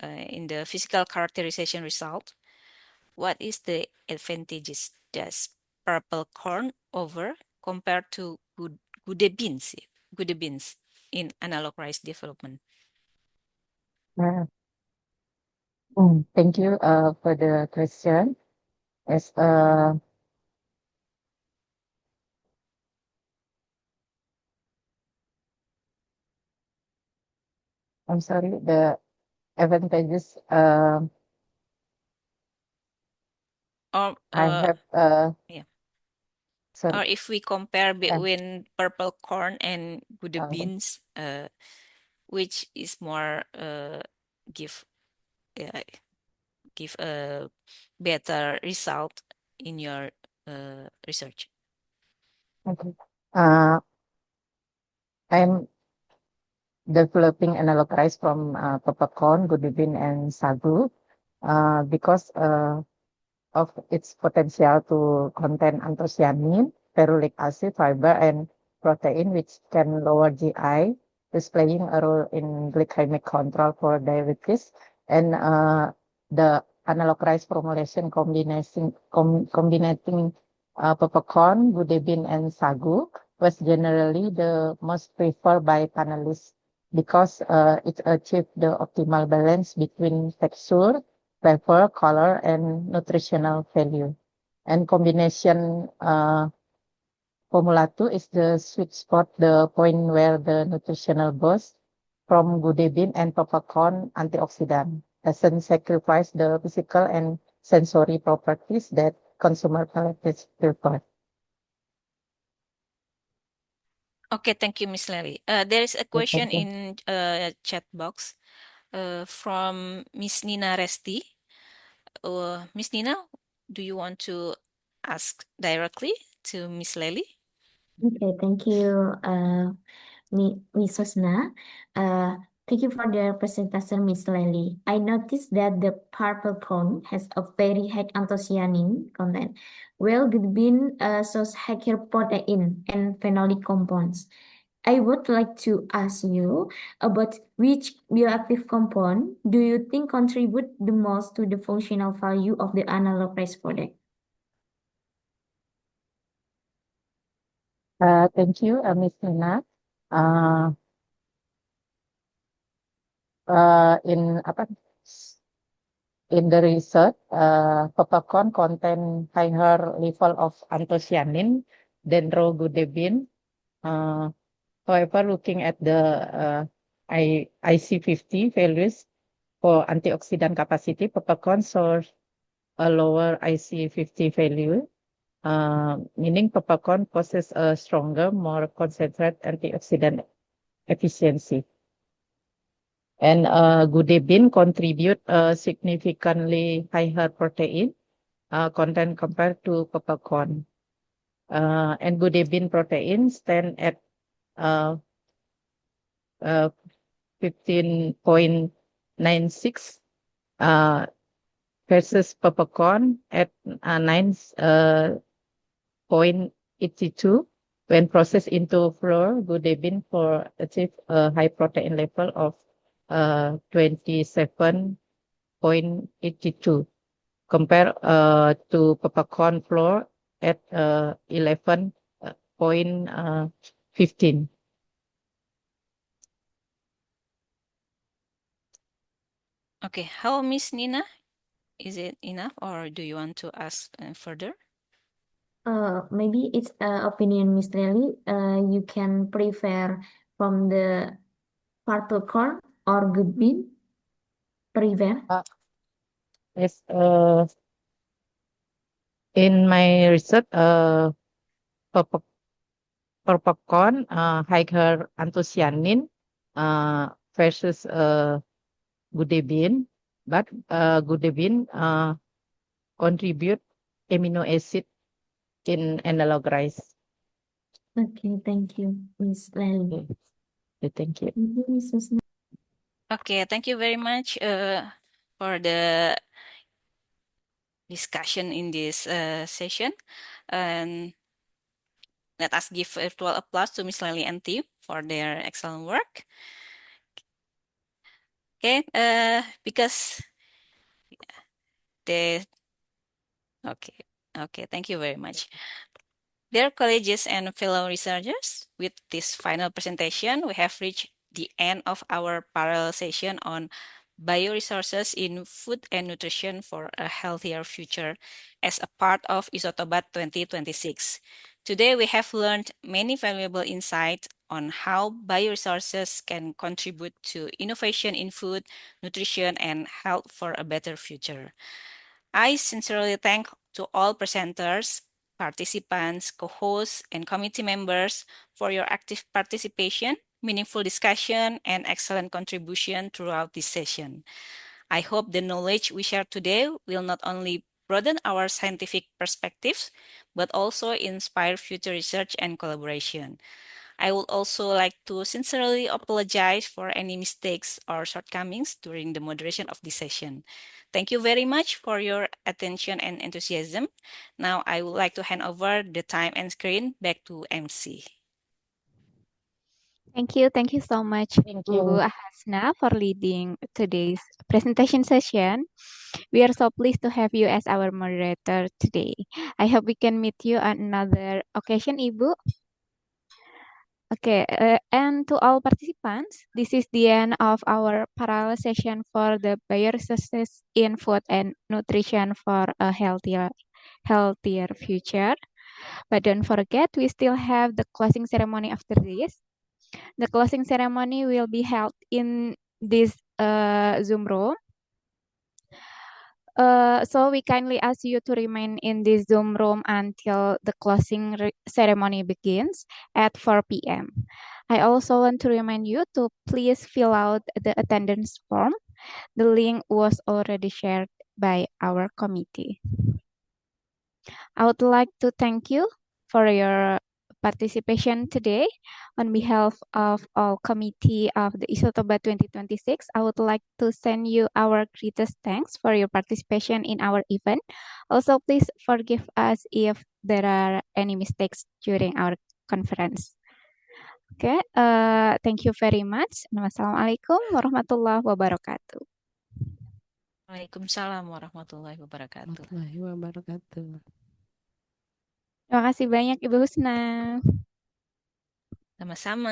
in the physical characterization result, what is the advantages does purple corn over compared to good beans in analog rice development? Thank you for the question. As I'm sorry, the advantages Or I have yeah. sorry. Or if we compare between purple corn and good beans, which is more give a better result in your research? Okay. I'm developing analog rice from popcorn, budipin, and sagu. because of its potential to contain anthocyanin, ferulic acid, fiber, and protein, which can lower GI, is playing a role in glycemic control for diabetes. And the analog rice formulation combining peppercorn, budebin, and sagu was generally the most preferred by panelists because it achieved the optimal balance between texture, flavor, color, and nutritional value. And combination Formula 2 is the sweet spot, the point where the nutritional boost from budebin and peppercorn antioxidant doesn't sacrifice the physical and sensory properties that consumer palates prefer. Okay, thank you, Miss Lely. There is a question you. in chat box from Miss Nina Resti. Miss Nina, do you want to ask directly to Miss Lely? Okay, thank you, Miss Sosna. Thank you for the presentation, Miss Lely. I noticed that the purple corn has a very high anthocyanin content, while good bean shows higher protein and phenolic compounds. I would like to ask you about which bioactive compound do you think contribute the most to the functional value of the analog rice product? Thank you, Miss Nina. In the research, peppercorn contain higher level of anthocyanin than raw budebin. However, looking at the IC50 values for antioxidant capacity, peppercorn shows a lower IC50 value, meaning peppercorn possesses a stronger, more concentrated antioxidant efficiency. And budebin contribute significantly higher protein content compared to peppercorn. And budebin protein stand at 15.96 versus peppercorn at 9.82. When processed into flour, budebin for achieve a high protein level of 27.82 compared to peppercorn flour at 11.15. Okay, how Miss Nina? Is it enough or do you want to ask further? Maybe it's opinion, Miss Lely. You can prefer from the purple corn or good bean. Prefer. Yes, in my research, peppercorn higher anthocyanin versus budebin, but budebin contribute amino acid in analog rice. Okay, thank you, Miss Lely. Thank you. Thank you, Miss Susna. Okay, thank you very much for the discussion in this session. And let us give virtual applause to Miss Lely and team for their excellent work. Okay, because they, okay, thank you very much. Dear colleagues and fellow researchers, with this final presentation, we have reached the end of our parallel session on bioresources in food and nutrition for a healthier future as a part of Isotobat 2026. Today, we have learned many valuable insights on how bioresources can contribute to innovation in food, nutrition, and health for a better future. I sincerely thank to all presenters, participants, co-hosts, and committee members for your active participation, meaningful discussion, and excellent contribution throughout this session. I hope the knowledge we share today will not only broaden our scientific perspectives, but also inspire future research and collaboration. I would also like to sincerely apologize for any mistakes or shortcomings during the moderation of this session. Thank you very much for your attention and enthusiasm. Now I would like to hand over the time and screen back to MC. Thank you so much, Thank Bu you. Hasna, for leading today's presentation session. We are so pleased to have you as our moderator today. I hope we can meet you on another occasion, Ibu. Okay, and to all participants, this is the end of our parallel session for the bioresources in food and nutrition for a healthier future. But don't forget, we still have the closing ceremony after this. The closing ceremony will be held in this Zoom room. So we kindly ask you to remain in this Zoom room until the closing ceremony begins at 4 p.m. I also want to remind you to please fill out the attendance form. The link was already shared by our committee. I would like to thank you for your participation today. On behalf of all committee of the Isotoba 2026, I would like to send you our greatest thanks for your participation in our event. Also, please forgive us if there are any mistakes during our conference. Okay, thank you very much. Wassalamualaikum warahmatullahi wabarakatuh. Waalaikumsalam warahmatullahi wabarakatuh. Warahmatullahi wabarakatuh. Terima kasih banyak Ibu Husna. Sama-sama.